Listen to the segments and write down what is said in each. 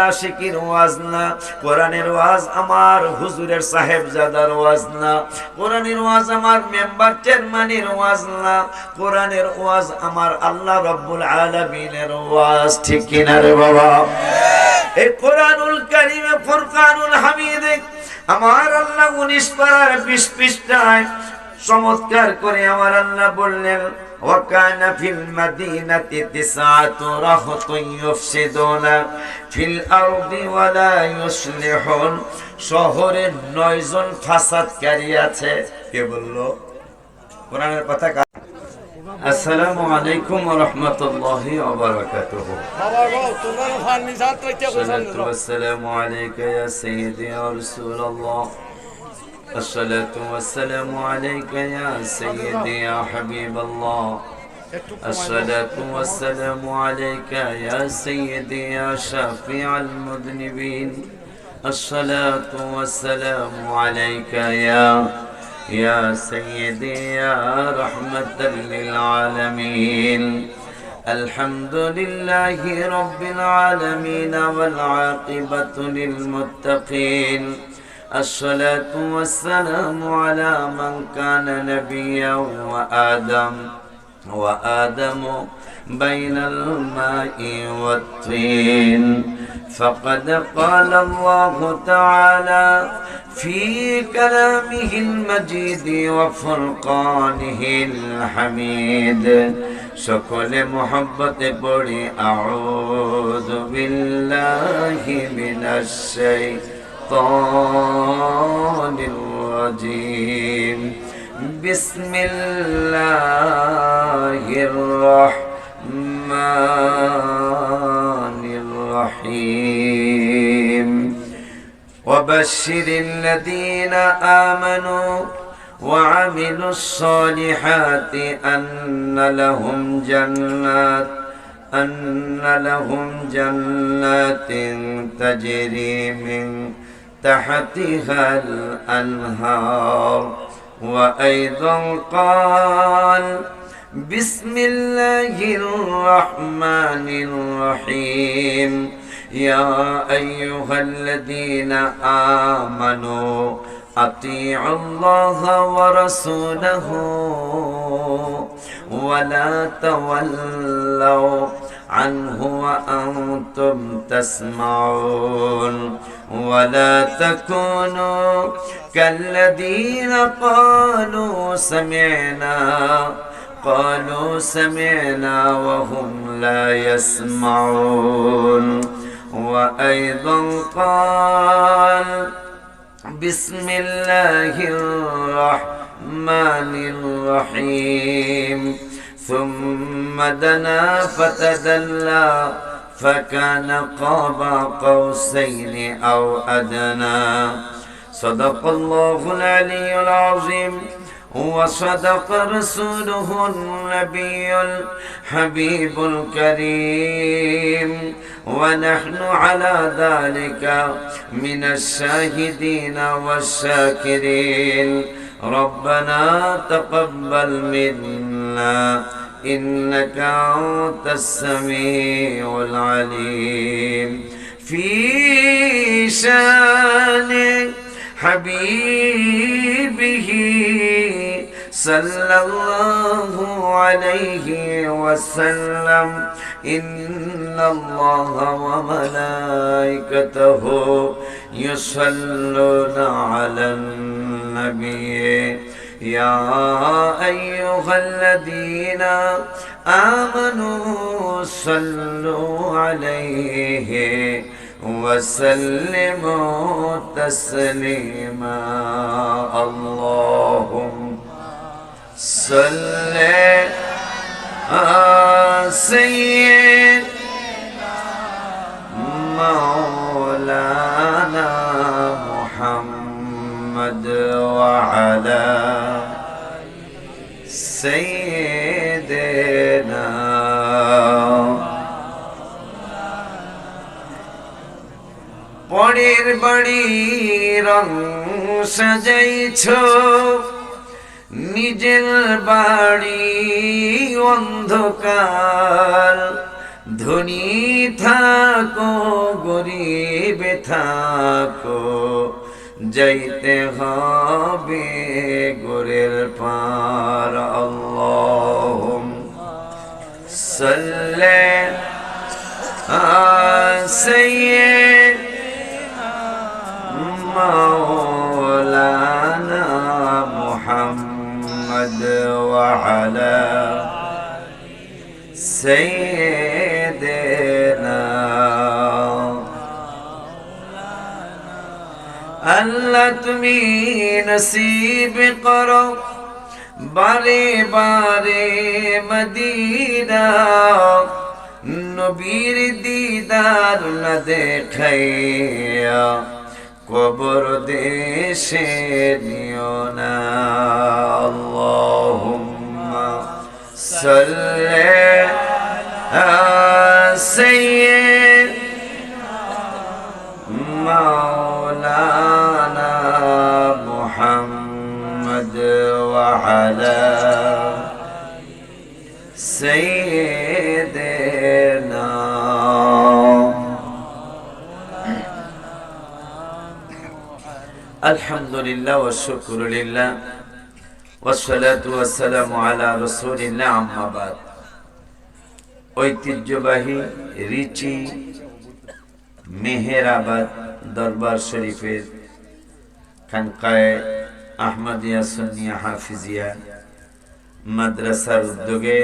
আশিকির ওয়াজ না, কোরআনের ওয়াজ আমার হুজুরের সাহেবজাদার ওয়াজ না, কোরআনের ওয়াজ আমার মেম্বার চেয়ারম্যানের ওয়াজ না, কোরআনের ওয়াজ আমার আল্লাহ রাব্বুল আলামিনের ওয়াজ। ঠিক কিনা রে বাবা? এই কোরআনুল কারীমে ফুরকানুল হামিদে আমার আল্লাহ 19 পারার 20 পৃষ্ঠায় চমৎকার করে আমার আল্লাহ বললেন, وَكَانَ فِي الْمَدِينَةِ 9 رَهْطٌ يُفْسِدُونَ فِي الْأَرْضِ وَلَا يُصْلِحُونَ। শহরে 9 জন ফাসাদকারী আছে। কে বললো? কোরআনের কথা। আসসালামু আলাইকুম ওয়া রাহমাতুল্লাহি ওয়া বারাকাতুহু। সালাতু ওয়াসসালামু আলাইকা ইয়া সাইয়্যিদি ইয়া রাসূলুল্লাহ। الصلاة والسلام عليك يا سيدي يا حبيب الله. الصلاة والسلام عليك يا سيدي يا شفيع المذنبين. الصلاة والسلام عليك يا سيدي يا رحمة للعالمين. الحمد لله رب العالمين والعاقبة للمتقين. الصلاة والسلام على من كان نبيا وآدم بين الماء والطين. فقد قال الله تعالى في كلامه المجيد وفرقانه الحميد. সকলে محبت পড়ি أعوذ بالله من الشيطان الرجيم. بسم الله الرحمن الرحيم. وبشر الذين آمنوا وعملوا الصالحات أن لهم جنات تجري من تحتها الأنهار. وأيضا قال بسم الله الرحمن الرحيم. يا أيها الذين آمنوا أطيعوا الله ورسوله ولا تولوا عنه وأنتم تسمعون. ولا تكونوا كالذين قالوا سمعنا وهم لا يسمعون. وأيضا قال بسم الله الرحمن الرحيم. ثم دنا فتدلى فكان قاب قوسين أو أدنى. صدق الله العلي العظيم وصدق رسوله النبي الحبيب الكريم. ونحن على ذلك من الشاهدين والشاكرين. ربنا تقبل منا إنك أنت السميع العليم. في شان حبيبه صلى الله عليه وسلم. إن الله وملائكته يصلون على النبي. يا أيها الذين آمنوا صلوا عليه وسلموا تسليما. اللهم صل على سيدنا مولانا محمد وعلى سيدنا. পরের বাড়ি রং সাজাইছ, নিজের বাড়ি অন্ধকার। ধনী থাকো গরিব থাকো যাইতে হবে গোরের পার আল্লাহুম্মা সাল্লি সাইয়্যিদিনা মাওলানা মুহাম্মদ ওয়া আলা সাইয়্যিদিনা আল্লাহ তুমি নসিব করো বারে বারে মদিনা নবীর দিদার না দেখাইয়া কবর দেশে নিও না আল্লাহুম্মা সাল্লি সাইয়্যিদিনা মাওলানা মুহাম্মদ ওয়া আলা সাইয়্যিদিনা আলহামদুলিল্লাহ ওয়া শুকরু লিল্লাহ ওয়াসসালাতু ওয়াসসালামু আলা রাসূলিল্লাহ আম্মা বাদ। ঐতিহ্যবাহী রিচি মেহেরাবাদ দরবার শরীফের খানকায়ে আহমদিয়া সুন্নিয়া হাফিজিয়া মাদ্রাসার উদ্যোগে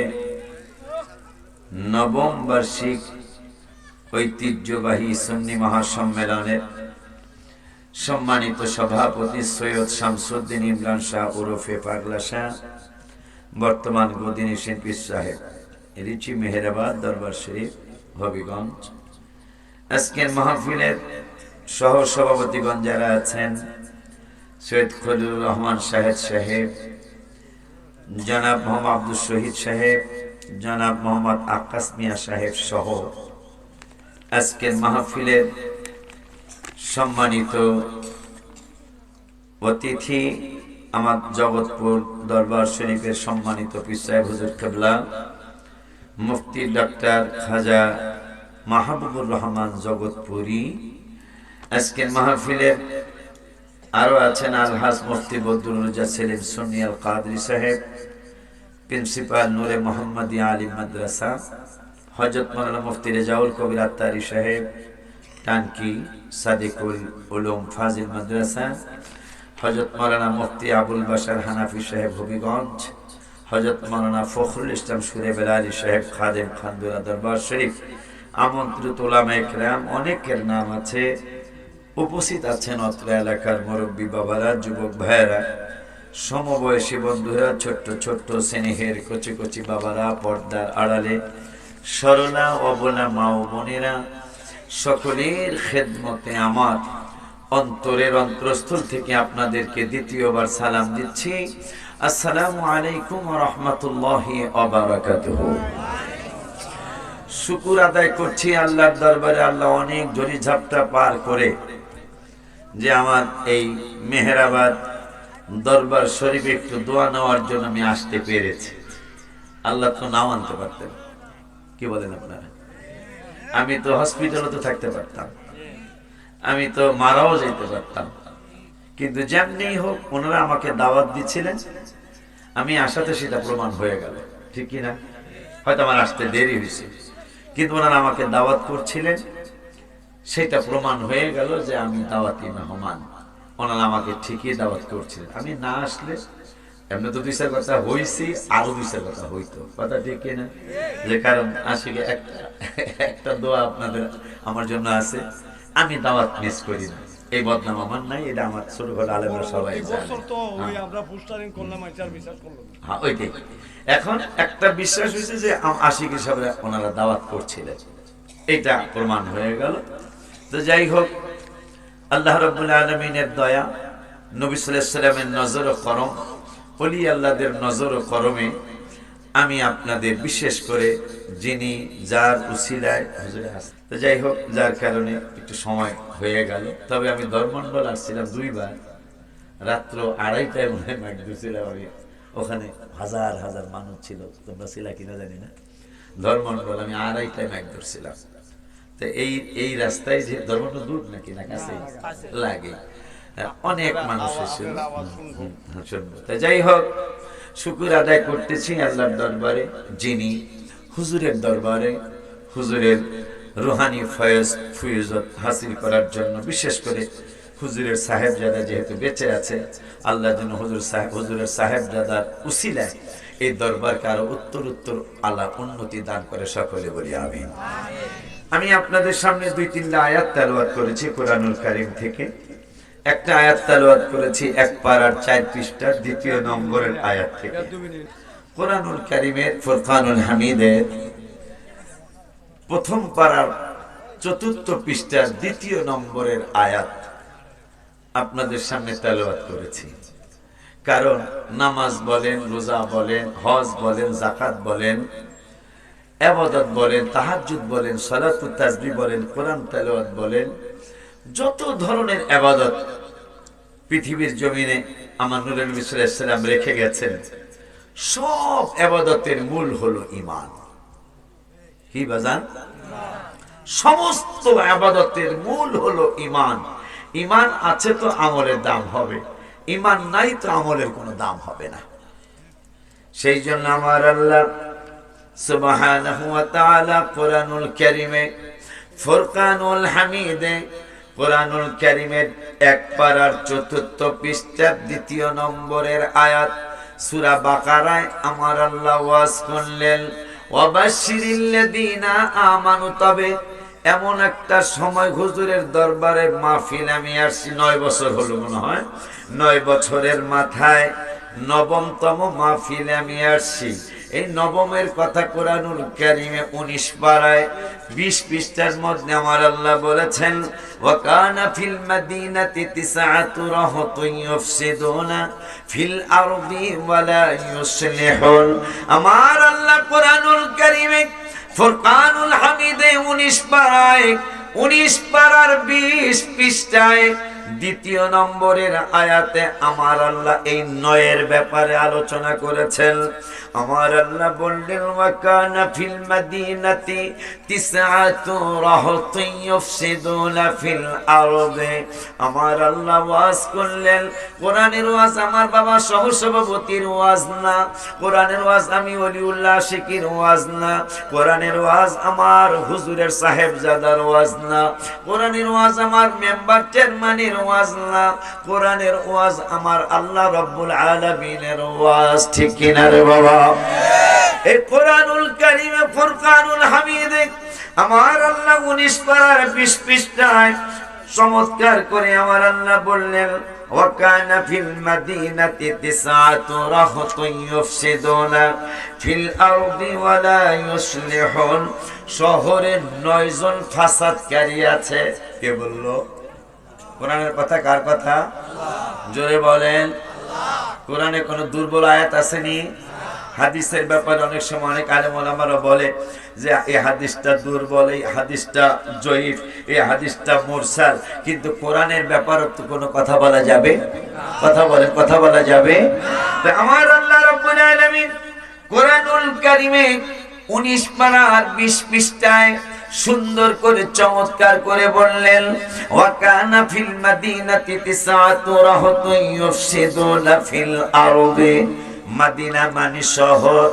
নবম বার্ষিক ঐতিহ্যবাহী সুন্নি মহাসম্মেলনের সম্মানিত সভাপতি সৈয়দ শামসুদ্দিন ইমরান শাহ ওরফে পাগলা শাহ, বর্তমান গদিনী পীর সাহেব, রিচি মেহেরাবাদ দরবার শরীফ হবিগঞ্জ। আজকের মাহফিলের সহ সভাপতিগণ যারা আছেন, সৈয়দ খলিলুর রহমান শাহেদ সাহেব, জনাব মোহাম্মদ আব্দুল শহীদ সাহেব, জনাব মোহাম্মদ আকাশ মিয়া সাহেব সহ আজকের মাহফিলের সম্মানিত অতিথি, আমার জগৎপুর দরবার শরীফের সম্মানিত পীর সাহেব হুজুর কিবলা মুফতি ডক্টর খাজা মাহবুবুর রহমান জগৎপুরী। আজকের মাহফিলের আরো আছেন আলহাজ মুফতি বদরুল রাজা সেলিম সুন্নি আল কাদরি সাহেব, প্রিন্সিপাল নূরে মোহাম্মদিয়া আলী মাদ্রাসা, হযরত মাওলানা মুফতি রেজাউল কবির আত্তারি সাহেব টানকি সাদিকুল উলুম ফাজিল মাদ্রাসা, হযরত মাওলানা মুফতি আবুল বাশার হানাফি সাহেব হবিগঞ্জ, হযরত মাওলানা ফখরুল ইসলাম সুরে বেলালী সাহেব খাদেম খানদুরা দরবার শরীফ, আমন্ত্রিত উলামায়ে কেরাম অনেকের নাম আছে। উপস্থিত আছেন অত্র এলাকার মুরব্বী বাবারা, যুবক ভাইয়েরা, সমবয়সী বন্ধুরা, ছোট্ট ছোট্ট স্নেহের কচি কচি বাবারা, পর্দার আড়ালে সরলা অবলা মা ও বোনেরা, সকলের খেদমতে আমার অন্তরের অন্তরস্থল থেকে আপনাদেরকে দ্বিতীয়বার সালাম দিচ্ছি। আসসালামু আলাইকুম ওয়া রাহমাতুল্লাহি ওয়া বারাকাতুহু। শুকর আদায় করছি আল্লাহর দরবারে, আল্লাহ অনেক ঝড়ি ঝাপটা পার করে যে আমার এই মেহেরাবাদ দরবার শরীফে একটু দোয়া নেওয়ার জন্য আমি আসতে পেরেছি। আল্লাহ তো নাও আনতে পারতেন, কি বলেন আপনারা? আমি তো হসপিটালে তো থাকতে পারতাম, আমি তো মারাও যেতে পারতাম, কিন্তু যেমনি হোক ওনারা আমাকে দাওয়াত দিচ্ছিলেন, আমি আসাতে সেটা প্রমাণ হয়ে গেল, ঠিক কিনা? হয়তো আমার আসতে দেরি হয়েছে, কিন্তু ওনারা আমাকে দাওয়াত করছিলেন, সেটা প্রমাণ হয়ে গেল যে আমি দাওয়াতি মেহমান। ওনারা আমাকে ঠিকই দাওয়াত করছিলেন, আমি না আসলে এমনি তো দুই চার কথা হয়েছি, আরো দুই চার কথা হইতো, কথা ঠিক কিনা? যে কারণ আসলে একটা দোয়া আপনাদের আমার জন্য আছে, আমি দাওয়াত মিস করি না, এই বদনাম আমার নাই, এটা আমার ছোট বড় আলেমরা সবাই জানে। হ্যাঁ, ওইটাই। এখন একটা বিশ্বাস হয়েছে যে আশিক হিসাবে ওনারা দাওয়াত করছিলেন, এটা প্রমাণ হয়ে গেল। তো যাই হোক, আল্লাহ রাব্বুল আলামিনের দয়া, নবী সাল্লাল্লাহু আলাইহি ওয়াসাল্লামের নজর ও করম, ওলি আল্লাহদের নজর ও করমে আমি আপনাদের বিশেষ করে যিনি যার উসিলায় হুজুরে আসেন, তো যাই হোক, যার কারণে একটু সময় হয়ে গেল। তবে আমি ধর্মমণ্ডল আসছিলাম দুইবার, রাত্র 2:30টায় মনে হয় মাইক দিয়েছিলাম আমি, ওখানে হাজার হাজার মানুষ ছিল, তোমরা ছিলা কিনা জানি না। ধর্মন্ডল, আমি 2:30টায় মাইক ধরছিলাম। তো এই রাস্তায় যে ধর্মন্ডল দূর নাকি না কাছে লাগে, অনেক মানুষ এসেছিল। যাই হোক, শুকর আদায় করতেছি আল্লাহর দরবারে, যিনি হুজুরের দরবারে হুজুরের রুহানি ফয়জত হাসিল করার জন্য, বিশেষ করে হুজুরের সাহেবজাদা যেহেতু বেঁচে আছে, আল্লাহ যেন হুজুরের সাহেবজাদার উসিলায় এই দরবারকে আরো উত্তর আল্লাহ উন্নতি দান করে, সকলে বলি আমিন। আমি আপনাদের সামনে 2-3টা আয়াত তেলাওয়াত করেছি কোরআনুল কারীম থেকে। একটা আয়াত তেলাওয়াত করেছি 1 পারার 4 পৃষ্ঠার 2 নম্বরের আয়াত থেকে। কোরআনুল কারীমের ফুরকানুল হামিদের 1 পারার 4 পৃষ্ঠার 2 নম্বরের আয়াত আপনাদের সামনে তেলাওয়াত করেছি। কারণ নামাজ বলেন, রোজা বলেন, হজ বলেন, যাকাত বলেন, ইবাদত বলেন, তাহাজ্জুদ বলেন, সালাতুত তাসবিহ বলেন, কোরআন তেলাওয়াত বলেন, যত ধরনের ইবাদত পৃথিবীর জমিনে আমার নূরের নবী সাল্লাল্লাহু আলাইহি সাল্লাম রেখে গেছেন, সব ইবাদতের মূল হলো ঈমান। কি বাজান? সমস্ত ইবাদতের মূল হলো ঈমান। ঈমান আছে তো আমলের দাম হবে, ঈমান নাই তো আমলের কোনো দাম হবে না। সেই জন্য আমার আল্লাহ সুবহানাহু ওয়া তাআলা কোরআনুল কারীমে ফুরকানুল হামিদে, কোরআনুল কারীমের 1 পারার 4 পৃষ্ঠার 2 নম্বরের আয়াত সূরা বাকারায় আমার আল্লাহ ওয়াজ করলেন, ওয়াবাশশিরিল্লাযীনা আমানু। তবে এমন একটা সময় হুজুরের দরবারে মাহফিল আমি আসছি, 9 বছর হলো মনে হয়, 9 বছরের মাথায় 9মতম মাহফিলে আমি আসছি। এই 9মের কথা কোরআনুল কারীমে 19 পারায় 20 পৃষ্ঠার মধ্যে আমার আল্লাহ বলেছেন, ওয়া কানা ফিল মাদিনাতি 9 রাহতুন ইউফসিদুনা ফিল আরদি ওয়া লা ইউসলিহুন। আমার আল্লাহ কোরআনুল কারীমে ফুরকানুল হামিদে 19 পারার 20 পৃষ্ঠায় 2 নম্বরের আয়াতে আমার আল্লাহ এই 9 ব্যাপারে আলোচনা করেছেন। আমার আল্লাহ বললেন, ওয়া কানা ফিল মাদিনাতি 9 রাহতুন ইউফসিদুনা ফিল আরদি। আমার আল্লাহ ওয়াজ করলেন, কোরআনের ওয়াজ আমার বাবা সহসভাপতির ওয়াজ না, কোরআনের ওয়াজ আমি ওলিউল্লাহ আশিকির ওয়াজ না, কোরআনের ওয়াজ আমার হুজুরের সাহেবজাদার ওয়াজ না, কোরআনের ওয়াজ আমার মেম্বার চেয়ারম্যানের ওয়াজ না, কোরআনের ওয়াজ আমার আল্লাহ রাব্বুল আলামিনের ওয়াজ। ঠিক কিনা রে বাবা? এই কোরআনুল কারীমে ফুরকানুল হামিদে আমার আল্লাহ 19 পারার 20 পৃষ্ঠায় চমৎকার করে আমার আল্লাহ বললেন, ওয়া কানা ফিল মাদিনাতি 9 রাহতুন ইউফসিদুনা ফিল আরদি ওয়া লা ইউসলিহুন। শহরে 9 জন ফাসাদকারী আছে। কে বলল? কোরআনের কথা। কার কথা? জোরে বলেন। কোরআনে কোনো দুর্বল আয়াত আসেনি। হাদিসের ব্যাপারে অনেক সময় অনেক আলেম ওলামারা বলে যে এই হাদিসটা দুর্বল, এই হাদিসটা জয়ীফ, এই হাদিসটা মুরসাল, কিন্তু কোরআনের ব্যাপারে তো কোনো কথা বলা যাবে? কথা বলেন, কথা বলা যাবে? তো আমার আল্লাহ রাব্বুল আলামিন কোরআনুল কারীমে 19 পারার 20 পৃষ্ঠায় সুন্দর করে চমৎকার করে বললেন, ওয়া কানা ফিল মাদিনাতি 9 রাহতুন ইউফসিদুনা ফিল আরদি। মাদিনা মানে শহর,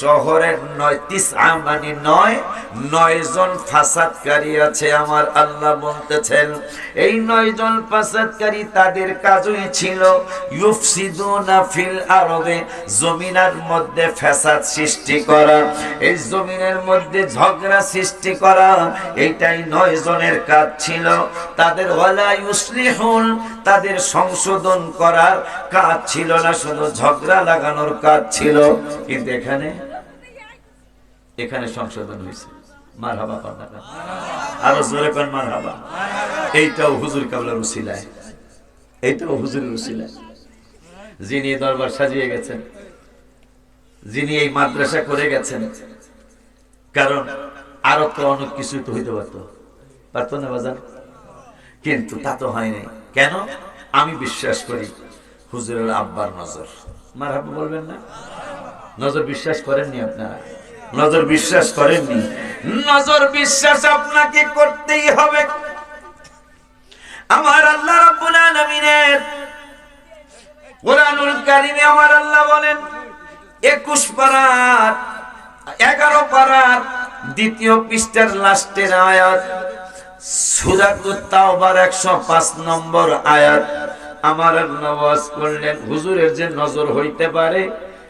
শহরের 9 মানে 9 জন ফাসাদকারী আছে। আমার আল্লাহ বলতেছেন এই 9 জন ফাসাদকারী তাদের কাজই ছিল ইউফসিদুনা ফিল আরদি, জমিনের মধ্যে ফাসাদ সৃষ্টি করা, এই জমিনের মধ্যে ঝগড়া সৃষ্টি করা, এইটাই 9 জনের কাজ ছিল তাদের। ওয়ালা ইউসলিহুন, তাদের সংশোধন করার কাজ ছিল না, শুধু ঝগড়া লাগানোর কাজ ছিল। কিন্তু এখানে সংশোধন হয়েছে। মারহাবা পান্ডা, আরো জোরে কোন মারহাবা। এইটাও হুজুর কাবলার উসিলায়, এইটাও হুজুরের উসিলায়, যিনি দরবার সাজিয়ে গেছেন, যিনি এই মাদ্রাসা করে গেছেন। কারণ আরো তো অনেক কিছু তো হইতে পারতো না বাজান, কিন্তু তা তো হয় নাই। কেন? আমি বিশ্বাস করি হুজুরের আব্বার নজর। মারহাবা বলবেন না? নজর বিশ্বাস করেননি আপনারা? নজর বিশ্বাস করেননি? নজর বিশ্বাস আপনাকে করতেই হবে। আমার আল্লাহ রাব্বুল আলামিনের কোরআনুল কারীমে আমার আল্লাহ বলেন 21 পারার 11 পারার দ্বিতীয় পৃষ্ঠার লাস্টের আয়াত, সূরা তাওবার 105 নম্বর আয়াত। আমার আল্লাহ ওয়াজ করলেন হুজুরের যে নজর হইতে পারে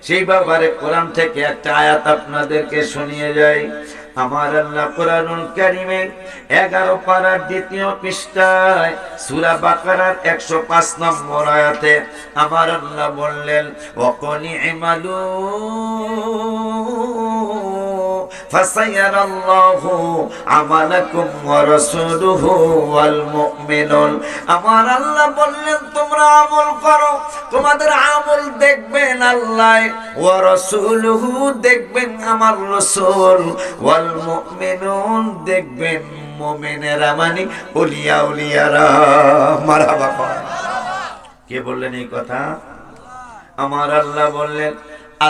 সেই ব্যাপারে কোরআন থেকে একটা আয়াত আপনাদেরকে শুনিয়ে যায়। আমার আল্লাহ কোরআনুল কারীমে 11 পারার দ্বিতীয় পৃষ্ঠায় সূরা বাকারার 105 নম্বর আয়াতে আমার আল্লাহ বললেন ওয়াকুল ইমালু ফাসায়ারাল্লাহু আমালাকুম ওয়া রাসূলুহু ওয়াল মুমিনুন। আমার আল্লাহ বললেন তোমরা আমল করো, তোমাদের আমল দেখবেন আল্লাহ, ওয়া রাসূলুহু দেখবেন আমার রাসূল, ওয়াল মুমিনুন দেখবেন মুমিনেরা, মানে ওলিয়া উলিয়ারা। মারহাবা। কে বললেন এই কথা? আমার আল্লাহ বললেন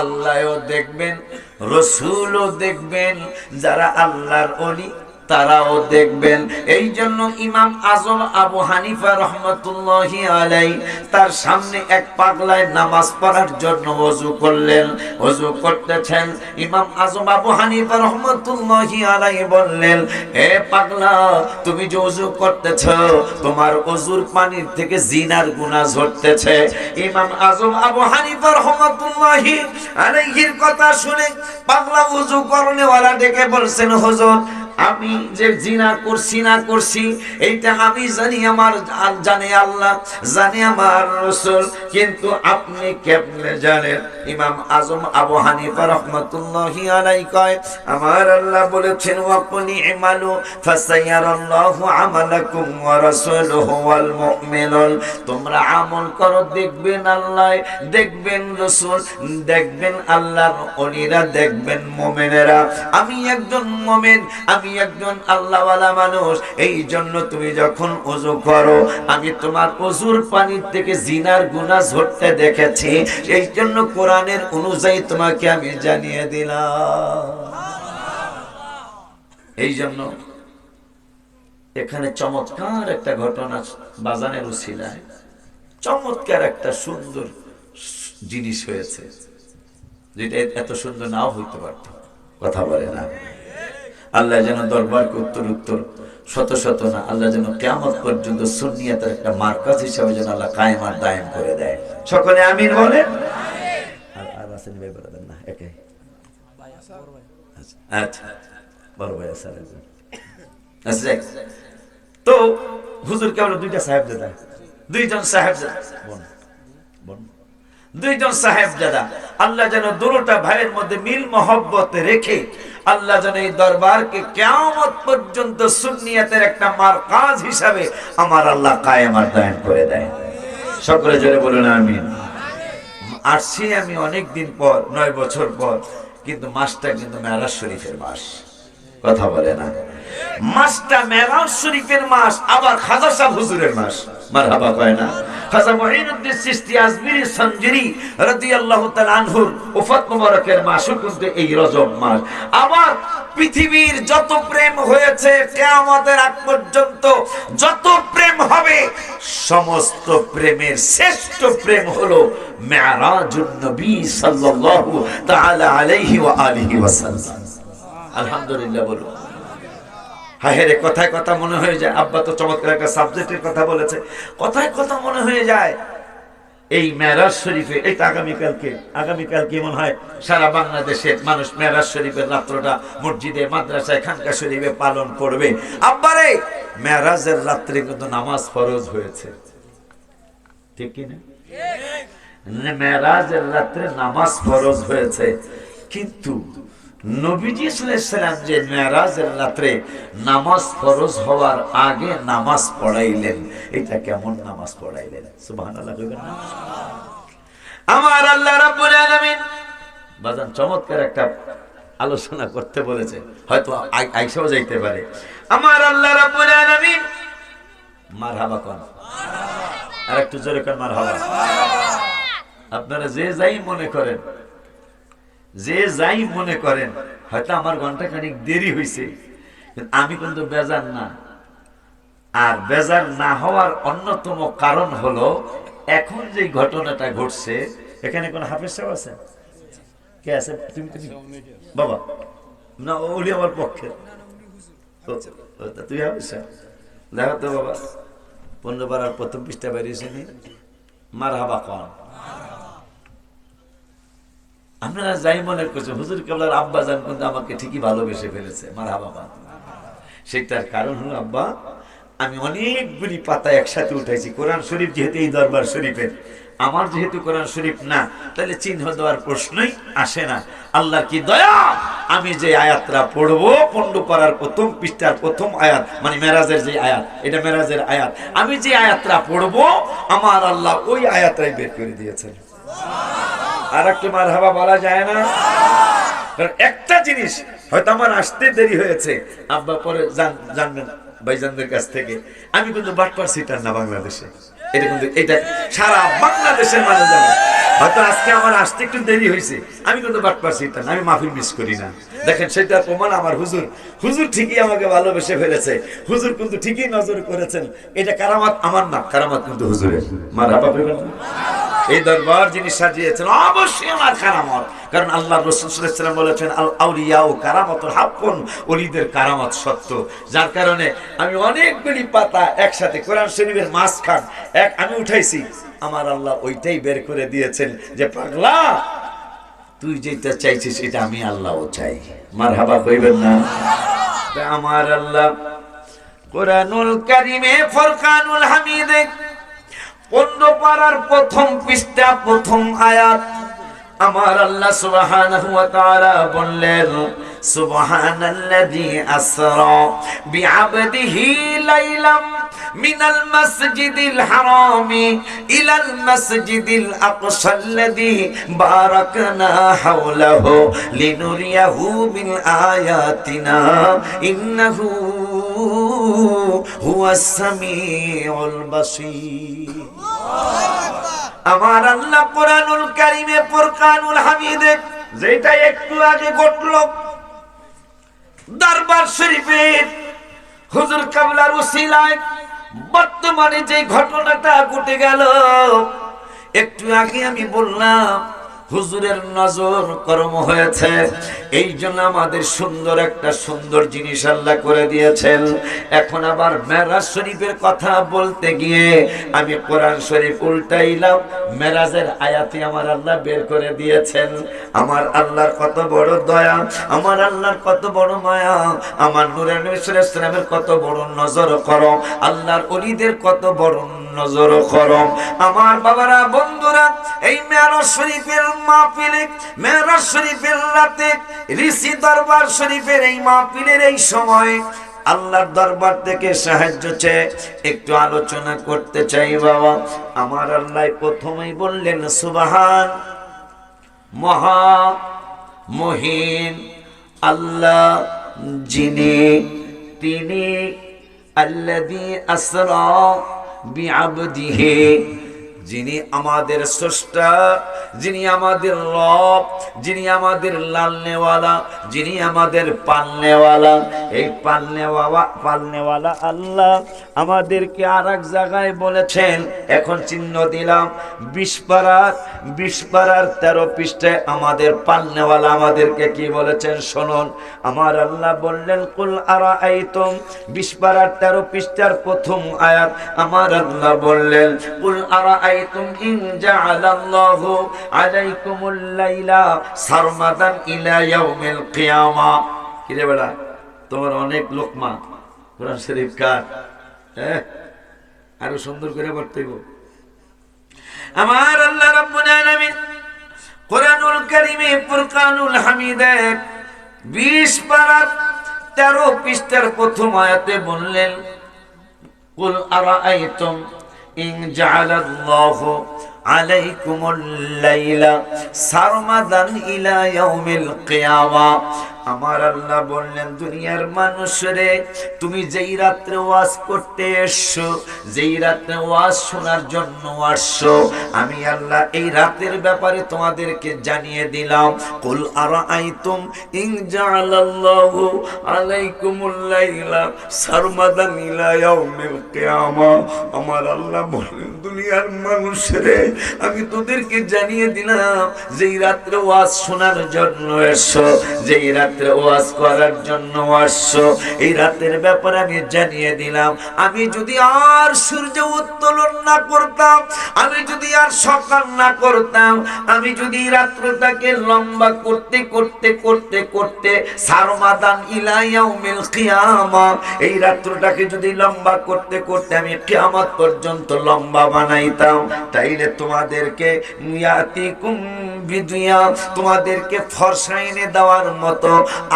আল্লাহও দেখবেন, রাসূলও দেখবেন, যারা আল্লাহর ওলি তারাও দেখবেন। এই জন্য ইমাম আজম আবু হানিফা রহমতুল্লাহি আলাইহি তার সামনে এক পাগলায় নামাজ পড়ার জন্য ওযু করলেন। ওযু করতেছেন, ইমাম আজম আবু হানিফা রহমতুল্লাহি আলাইহি বললেন এ পাগলা, তুমি যে ওযু করতেছ তোমার ওযুর পানির থেকে জিনার গুনাহ ঝরতেছে। ইমাম আজম আবু হানিফা রহমতুল্লাহি আলাইহির কথা শুনে পাগলা ওযু করনেওয়ালা ডেকে বলছেন হুজুর, আমি যে জিনা করছি না করছি এইটা আমি জানি, আমার জানে আল্লাহ, জানে আমার রাসূল, কিন্তু আপনি কেমনে জানেন? ইমাম আজম আবু হানিফা রাহমাতুল্লাহি আলাইহি কয় আমার আল্লাহ বলেছেন ওয়াকুল ইমালু ফাসায়ারাল্লাহু আমালাকুম ওয়া রাসূলুহু ওয়াল মুমিনুন। তোমরা আমল করো, দেখবেন আল্লাহ, দেখবেন রাসূল, দেখবেন আল্লাহর ওলিরা, দেখবেন মুমিনেরা। আমি একজন মুমিন, আমি একজন আল্লাহওয়ালা মানুষ, এই জন্য তুমি যখন ওযু করো আমি তোমার ওযুর পানির থেকে জিনার গুনাহ ঝরতে দেখেছি, এই জন্য কোরআনের অনুযায়ী তোমাকে আমি জানিয়ে দিলাম। এই জন্য এখানে চমৎকার একটা ঘটনা বাজানের উসিলায় চমৎকার একটা সুন্দর জিনিস হয়েছে, যেটা এত সুন্দর নাও হইতে পারত। কথা বলে না? আল্লাহ যেন দরবারকে উত্তর উত্তর শত শত না, আল্লাহ যেন কিয়ামত পর্যন্ত সুন্নিয়তের একটা মার্কাজ হিসেবে যেন আল্লাহ কায়েম আর দায়েম করে দেয়। সকলে আমিন বলে। আর আসেন ভাই বলেন না একে। আচ্ছা বড় ভাই আছে। আচ্ছা তো হুজুর কেবল দুইটা সাহেবজাদা, দুইজন সাহেবজাদা, দুইজন সাহেবজাদা। আল্লাহ যেন দুটোটা ভাইয়ের মধ্যে মিল মহব্বত রেখে আল্লাহ যেন এই দরবারকে কিয়ামত পর্যন্ত সুন্নিয়তের একটা মারকাজ হিসাবে আমার আল্লাহ কায়েম আর দায়েম করে দেয়। সকলে জোরে বলুন আমিন। আসছি আমি অনেক দিন পর, 9 বছর পর, কিন্তু মাসটা কিন্তু মেরাজ শরীফের মাস। কথা বলে না? মাসটা মেরাজ শরীফের মাস, আবার খাজা সাহেব হুজুরের মাস। মারহাবা কয় না? খাজা মুঈনুদ্দিন চিশতি আজমিরি সঞ্জরি রাদিয়াল্লাহু তাআলা আনহুর ওফাত মুবারকের মাসও কিন্তু এই রজব মাস। আবার পৃথিবীর যত প্রেম হয়েছে কিয়ামতের আগ পর্যন্ত যত প্রেম হবে, সমস্ত প্রেমের শ্রেষ্ঠ প্রেম হলো মেরাজুন নবী সাল্লাল্লাহু তাআলা আলাইহি ওয়া আলিহি ওয়াসাল্লাম। আলহামদুলিল্লাহ বলো। হ্যাঁ রে, কথায় কথা মনে হয়ে যায়, আব্বা তো চমৎকার একটা সাবজেক্টের কথা বলেছে, কথায় কথা মনে হয়ে যায় এই মেরাজ শরীফে। এই আগামীকালকে মনে হয় সারা বাংলাদেশের মানুষ মেরাজ শরীফের রাত্রটা মসজিদে, মাদ্রাসায়, খানকা শরীফে পালন করবে। আব্বারে, মেরাজের রাত্রে কিন্তু নামাজ ফরজ হয়েছে, ঠিক কিনা? মেরাজের রাত্রে নামাজ ফরজ হয়েছে, কিন্তু নবীজি সাল্লাল্লাহু আলাইহি সাল্লাম যে মেরাজের রাতে নামাজ ফরজ হওয়ার আগে নামাজ পড়াইলেন, এটা কেমন নামাজ পড়াইলেন? সুবহানাল্লাহ কইবেন না? আমার আল্লাহ রাব্বুল আলামিন বাজান চমৎকার একটা আলোচনা করতে বলেছে, হয়তো আইসাও যাইতে পারে। আমার আল্লাহ রাব্বুল আলামিন মারহাবা কোন, আর একটু জোরে কোন মারহাবা। আপনারা যে যাই মনে করেন, যে যাই মনে করেন, হয়তো আমার ঘন্টা খানিক দেরি হয়েছে, আমি কিন্তু বেজার না। আর বেজার না হওয়ার অন্যতম কারণ হলো এখন যে ঘটনাটা ঘটছে, এখানে কোন হাফেজ সাহেব আছে? কে আছে? তুমি বাবা না, ওলি আমার পক্ষে। তুই হাফেজ সাহেব, দেখো তো বাবা 15 পারার প্রথম পৃষ্ঠা বেরিয়েছে নি, মারহাবা কন। আপনারা যাই মনে করছেন, হুজুর কেবলার আব্বা জান কিন্তু আমাকে ঠিকই ভালোবেসে ফেলেছে, মারহাবা কন। সেটার কারণ হলো আব্বা, আমি অনেকগুলি পাতা একসাথে উঠাইছি। কোরআন শরীফ যেহেতু এই দরবার শরীফের, আমার যেহেতু কোরআন শরীফ না, তাহলে চিহ্ন দেওয়ার প্রশ্নই আসে না। আল্লাহ কি দয়া, আমি যে আয়াতটা পড়বো 15 পারার প্রথম পৃষ্ঠার প্রথম আয়াত, মানে মেরাজের যে আয়াত, এটা মেরাজের আয়াত, আমি যে আয়াতটা পড়বো আমার আল্লাহ ওই আয়াতটাই বের করে দিয়েছেন। আর একটু মারহাবা বলা যায় না? কারণ একটা জিনিস হয়তো আমার আসতে দেরি হয়েছে, আব্বা পরে জানবেন ভাইজানদের কাছ থেকে, আমি কিন্তু বাটপার সিটার না বাংলাদেশে। এটা কিন্তু এটা সারা বাংলাদেশের মানুষ জানে। হয়তো আজকে আমার আসতে একটু দেরি হয়েছে, আমি কিন্তু বাটপার সিটার না, আমি মাহফিল মিস করি না। দেখেন সেটা প্রমাণ আমার হুজুর। হুজুর ঠিকই আমাকে ভালোবেসে ফেলেছে, হুজুর কিন্তু ঠিকই নজর করেছেন। এটা কারামাত আমার না, কারামাত কিন্তু হুজুরের। মারহাবা বলবেন না? এই দরবার যিনি সাজিয়েছেন অবশ্যই আমার কারামত, কারণ আল্লাহ রাসূল সাল্লাল্লাহু আলাইহি ওয়াসাল্লাম বলেছেন আল আউলিয়াউ কারামাতুল হাক্কুন, ওলিদের কারামত সত্য। যার কারণে আমি অনেকগুলি পাতা একসাথে কোরআন শরীফের মাঝখান আমি উঠাইছি, আমার আল্লাহ ওইটাই বের করে দিয়েছেন যে পাগলা তুই যেটা চাইছিস এটা আমি আল্লাহও চাই। মারহাবা কইবেন না? আমার আল্লাহ কোরআনুল কারীমে ফুরকানুল হামিদে 15 পারার প্রথম পৃষ্ঠা প্রথম আয়াত, আমার আল্লাহ সুবহানাহু ওয়া তাআলা বললেন সুবহানাল্লাযী আসরা বিআবদিহি লাইলাম মিনাল মাসজিদিল হারামি ইলাল মাসজিদিল আকসাল্লাযী বারাকনা হাওলাহু লিনুরিয়াহু মিন আয়াতিনা ইন্নাহু হুয়াস সামিউল বাসীর। আমার আল্লাহ কোরআনুল কারীমে ফুরকানুল হামিদে, যেটা একটু আগে ঘটল দরবার শরীফের হুজুর কাবলার উসিলায়, বর্তমানে যে ঘটনাটা ঘটে গেল, একটু আগে আমি বললাম হুজুরের নজর করম হয়েছে, এই জন্য আমাদের সুন্দর একটা সুন্দর জিনিস আল্লাহ করে দিয়েছেন। এখন আবার মেরাজ শরীফের কথা বলতে গিয়ে আমি কোরআন শরীফ উল্টাইলাম, মেরাজের আয়াতি আমার আল্লাহ বের করে দিয়েছেন। আমার আল্লাহর কত বড় দয়া, আমার আল্লাহর কত বড় মায়া, আমার নূরের নবী সাল্লাল্লাহু আলাইহি ওয়াসাল্লামের কত বড় নজর করম, আল্লাহর ওলিদের কত বড় নজর করম। আমার বাবারা বন্ধুরা, এই মেরাজ শরীফের মাহফিলে, মেরাজ শরীফের রাতে, ঋষি দরবার শরীফের এই মাহফিলের এই সময় আল্লাহর দরবার থেকে সাহায্য চেয়ে একটু আলোচনা করতে চাই বাবা। আমার আল্লাহ প্রথমেই বললেন সুবহান, মহা মহিন আল্লাহ যিনি, তিনি আল্লাযী আসরা বিআবদিহি, যিনি আমাদের স্রষ্টা, যিনি আমাদের রব, যিনি আমাদের লালনেওয়ালা, যিনি আমাদের পালনেওয়ালা। এই পালনেওয়ালা আল্লাহ আমাদেরকে আর এক জায়গায় বলেছেন, এখন চিহ্ন দিলাম 20 পারার 13 পৃষ্ঠায় আমাদের পালনেওয়ালা আমাদেরকে কি বলেছেন শুনুন। আমার আল্লাহ বললেন কুল আরাআইতুম, 20 পারার 13 পৃষ্ঠার প্রথম আয়াত, আমার আল্লাহ বললেন কুল আরাআইতুম ইন জাআলাল্লাহু আলাইকুমুল লাইলা সারমাদান ইলা ইয়াউমিল কিয়ামা। কি রে বেটা, তোমার অনেক লোকমা কোরআন শরীফ কার, আরো সুন্দর করে পড়তে হইব। আমার আল্লাহ রাব্বুল আলামিন কোরআনুল কারীমে ফুরকানুল হামিদে 20 পারার 13 পৃষ্ঠার প্রথম আয়াতে বললেন কুল আরাআইতুম ইন জাআলাল্লাহু আলাইকুমুল লাইলা সারমাদান ইলা ইয়াউমিল কিয়ামা। আমার আল্লাহ বললেন, দুনিয়ার মানুষরে, তুমি যেই রাত্রে ওয়াজ করতে এসছো, যেই রাত্রে ওয়াজ শোনার জন্য আসছো, আমি আল্লাহ এই রাতের ব্যাপারে তোমাদেরকে জানিয়ে দিলাম। কুল আরাআইতুম ইন জাআলাল্লাহু আলাইকুমুল লাইলা সারমাদান ইলা ইয়াউমিল কিয়ামা। আমার আল্লাহ বললেন, দুনিয়ার মানুষরে, আমি তোদেরকে জানিয়ে দিলাম, যেই রাত্রে ওয়াজ শোনার জন্য এসছো, যেই রাত্রে ওয়াজ করার জন্য আসছো, এই রাতের ব্যাপারে আমি জানিয়ে দিলাম। আমি যদি আর সূর্য উত্তোলন না করতাম, আমি যদি আর সকাল না করতাম, আমি যদি রাত্রটাকে লম্বা করতে করতে করতে করতে সারমাদান ইলা ইয়াউমিল কিয়ামা, এই রাত্রটাকে যদি লম্বা করতে করতে আমি কিয়ামত পর্যন্ত লম্বা বানাইতাম, তাইলে তোমাদেরকে ইয়াতিকুম বিদুয়া, তোমাদেরকে ফর্সা এনে দেওয়ার মতো,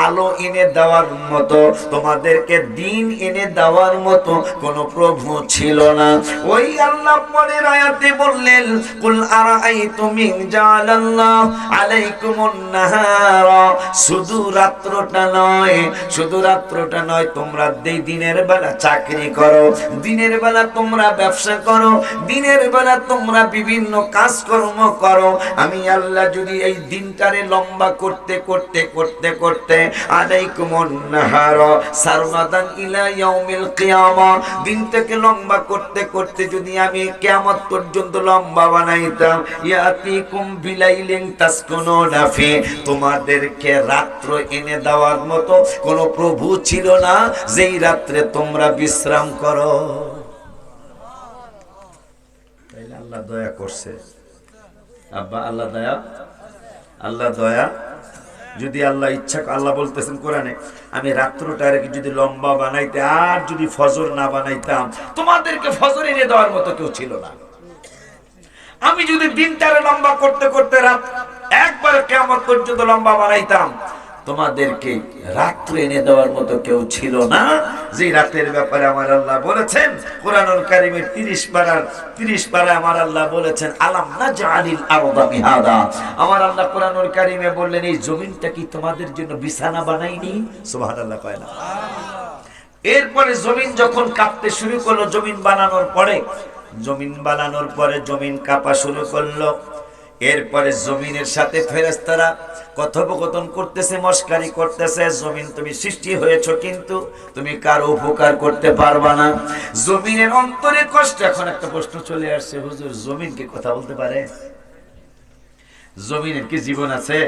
আলো এনে দেওয়ার মতো, তোমাদেরকে দিন এনে দেওয়ার মতো কোন প্রভু ছিল না। ওই আল্লাহ পরের আয়াতে বললেন, কুল আরাআইতুম ইন জাআলাল্লাহু আলাইকুমুন নাহারা, শুধু রাত্রটা নয়, শুধু রাত্রটা নয়, তোমরা দিনের বেলা চাকরি করো, দিনের বেলা তোমরা ব্যবসা করো, দিনের বেলা তোমরা বিভিন্ন কাজকর্ম করো, আমি আল্লাহ যদি এই দিনটারে লম্বা করতে করতে করতে করতে আলাইকুমুন নাহারা সারমাদান ইলা ইয়াউমিল কিয়ামা, দিনটাকে লম্বা করতে করতে যদি আমি কিয়ামত পর্যন্ত লম্বা বানাইতাম, ইয়াতিকুম বিলাইলিন তাসকুনুনা ফি, তোমাদেরকে রাত্র এনে দেওয়ার মতো কোন প্রভু ছিল না, যেই রাত্রে তোমরা বিশ্রাম করো। তাইলে আল্লাহ দয়া করছে। আব্বা, আল্লাহ দয়া, আল্লাহ দয়া। যদি আল্লাহ ইচ্ছা, আল্লাহ বলতেছেন কোরআনে, আমি রাত্রটারে যদি লম্বা বানাইতে আর যদি ফজর না বানাইতাম, তোমাদেরকে ফজর এনে দেওয়ার মতো কেউ ছিল না। আমি যদি দিনটারে লম্বা করতে করতে রাত একবারে কিয়ামত পর্যন্ত লম্বা বানাইতাম, তোমাদেরকে রাত্র এনে দেওয়ার মতো কেউ ছিল না, যে রাতের ব্যাপারে আমার আল্লাহ বলেছেন কোরআনুল কারীমের 30 পারায় আমার আল্লাহ বলেছেন, আলাম নাজআলিল আরদা মিহাদা। আমার আল্লাহ কোরআনুল কারীমে বললেন, এই জমিনটা কি তোমাদের জন্য বিছানা বানাইনি? সুবহানাল্লাহ কয় না? এরপরে জমিন যখন কাঁপতে শুরু করলো, জমিন বানানোর পরে জমিন কাঁপা শুরু করলো। এরপরে জমিনের সাথে ফেরেশতারা কথোপকথন করতেছে, মস্কারি করতেছে, জমিন তুমি সৃষ্টি হয়েছো কিন্তু তুমি কারো উপকার করতে পারবা না। জমিনের অন্তরে কষ্ট। এখন একটা প্রশ্ন চলে আসছে, হুজুর, জমিন কি কথা বলতে পারে? জমিনের কি জীবন আছে?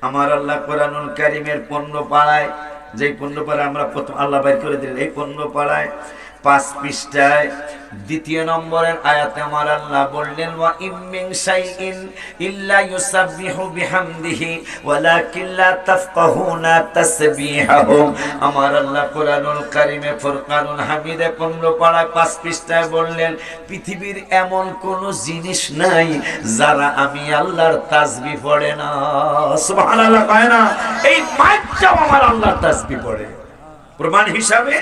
আমার আল্লাহ কোরআনুল কারীমের 15 পাড়ায়, যেই 15 পাড়ায় আমরা প্রথম আল্লাহ বাইর করে দিলেন, এই 15 পাড়ায় 5 পৃষ্ঠায় 2 নম্বরের আয়াতে আমার আল্লাহ বললেন, ওয়া ইমিন শাইইন ইল্লা ইউসাব্বিহু বিহামদিহি ওয়ালাকিন লা তাফকাহুনা তাসবিহাহুম। আমার আল্লাহ কোরআনুল কারীমে ফুরকানুল হামিদে 15 পাড়ায় 5 পৃষ্ঠায় বললেন, পৃথিবীর এমন কোন জিনিস নাই যারা আমি আল্লাহর তাসবিহ পড়ে না। সুবহানাল্লাহ কয় না? এই মাইকটাও আমার আল্লাহর তাসবিহ পড়ে। প্রমাণ হিসাবে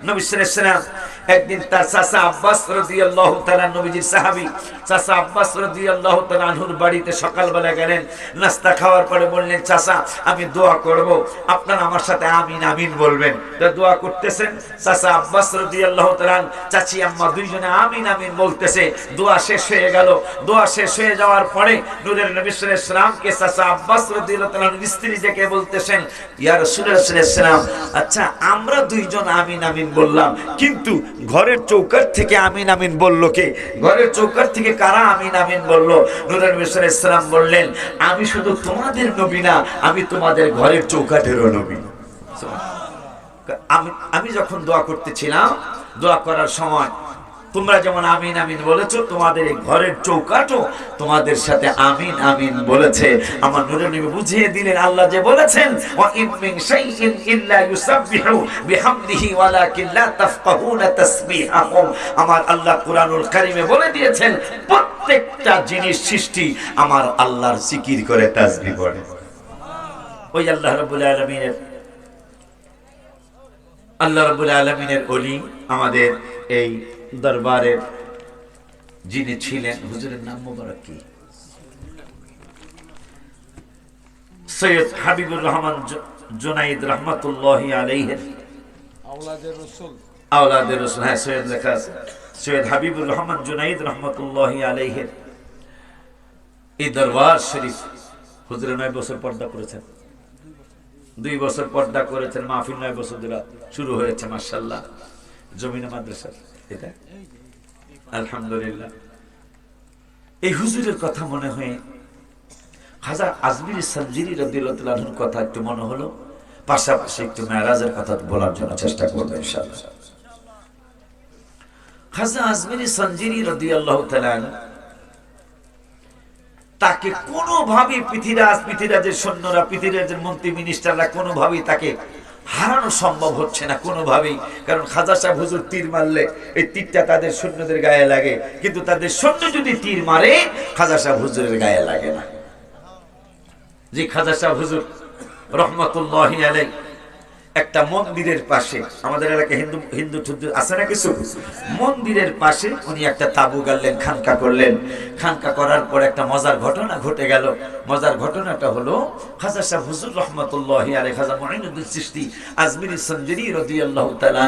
নবী সাল্লাল্লাহু আলাইহি ওয়াসাল্লাম একদিন তার চাচা আব্বাস রাদিয়াল্লাহু তাআলা, নবীজির সাহাবী চাচা আব্বাস রাদিয়াল্লাহু তাআলা আনহুর বাড়িতে সকালবেলা গেলেন। নাস্তা খাওয়ার পরে বললেন, চাচা আমি দোয়া করব, আপনারা আমার সাথে আমিন আমিন বলবেন। তো দোয়া করতেছেন চাচা আব্বাস রাদিয়াল্লাহু তাআলা, চাচি আম্মা দুইজনে আমিন আমিন বলতেছে। দোয়া শেষ হয়ে গেল। দোয়া শেষ হয়ে যাওয়ার পরে নূরের নবী সাল্লাল্লাহু আলাইহি ওয়াসাল্লামকে চাচা আব্বাস রাদিয়াল্লাহু তাআলার স্ত্রী ডেকে বলতেছেন, ইয়া রাসূলুল্লাহ সাল্লাল্লাহু আলাইহি ওয়াসাল্লাম, আচ্ছা আমরা দুইজন আমিন আমিন বললাম, কিন্তু ঘরের চৌকাঠ থেকে আমিন আমিন বললো কে? ঘরের চৌকাঠ থেকে কারা আমিন আমিন বললো? নূরের নবী সাল্লাল্লাহু আলাইহি ওয়াসাল্লাম বললেন, আমি শুধু তোমাদের নবী না, আমি তোমাদের ঘরের চৌকাঠেরও নবী। আমি যখন দোয়া করতেছিলাম, দোয়া করার সময় তোমরা যেমন আমিন আমিন বলেছো, তোমাদের এই ঘরের চৌকাঠও তোমাদের সাথে আমিন আমিন বলেছে। আমার নূরের নবী বুঝিয়ে দিলেন, আল্লাহ যে বলেছেন, ওয়া ইমিন শাইইন ইল্লা ইউসাব্বিহু বিহামদিহি ওয়ালাকিন লা তাফকাহুনা তাসবিহাহুম। আমার আল্লাহ কুরআনুল কারীমে বলে দিয়েছেন, প্রত্যেকটা জিনিস সৃষ্টি আমার আল্লাহর জিকির করে, তাসবিহ পড়ে। ওই আল্লাহ রাব্বুল আলামিনের ওলি আমাদের এই দরবারের যিনি ছিলেন, হুজুরের নাম মোবারক কি? সৈয়দ হাবিবুর রহমান জুনাইদ রহমাতুল্লাহি আলাইহি, আওলাদের রাসূল, হ্যাঁ সৈয়দ লেখা আছে। সৈয়দ হাবিবুর রহমান জুনাইদ রহমাতুল্লাহি আলাইহি এই দরবার শরীফ হুজুরে 9 বছর পর্দা করেছেন, 2 বছর পর্দা করেছেন। মাহফিল 9 বছর ধরে শুরু হয়েছে মাশাআল্লাহ জমিনে মাদ্রাসা। এটা আলহামদুলিল্লাহ। এই হুজুরের কথা মনে হয় খাজা আজমির সঞ্জিরি রাদিয়াল্লাহু তাআলা আনহুর কথা একটু মনে হলো, পাশাপাশি একটু মেরাজের কথা বলার জন্য চেষ্টা করব ইনশাআল্লাহ। খাজা আজমির সঞ্জিরি রাদিয়াল্লাহু তাআলা তাকে কোনোভাবে পৃথিবীরাজের সৈন্যরা, পৃথিবীরাজের মন্ত্রী মিনিস্টাররা কোনোভাবেই তাকে হারানো সম্ভব হচ্ছে না, কোনোভাবেই। কারণ খাজা সাহেব হুজুর তীর মারলে এই তীরটা তাদের সৈন্যদের গায়ে লাগে, কিন্তু তাদের সৈন্য যদি তীর মারে খাজা সাহেব হুজুরের গায়ে লাগে না। যে খাজা সাহেব হুজুর রহমতুল্লাহি আলাইহি একটা মন্দিরের পাশে, আমাদের এলাকায় হিন্দু আছে না কিছু, মন্দিরের পাশে উনি একটা তাবু গাড়লেন, খানকা করলেন। খানকা করার পর একটা মজার ঘটনা ঘটে গেল। মজার ঘটনাটা হলো খাজা সাহেব হুজুর রহমতুল্লাহি আলাইহি, খাজা মুঈনুদ্দিন চিশতি আজমিরি সঞ্জিরি রাদিয়াল্লাহু তাআলা,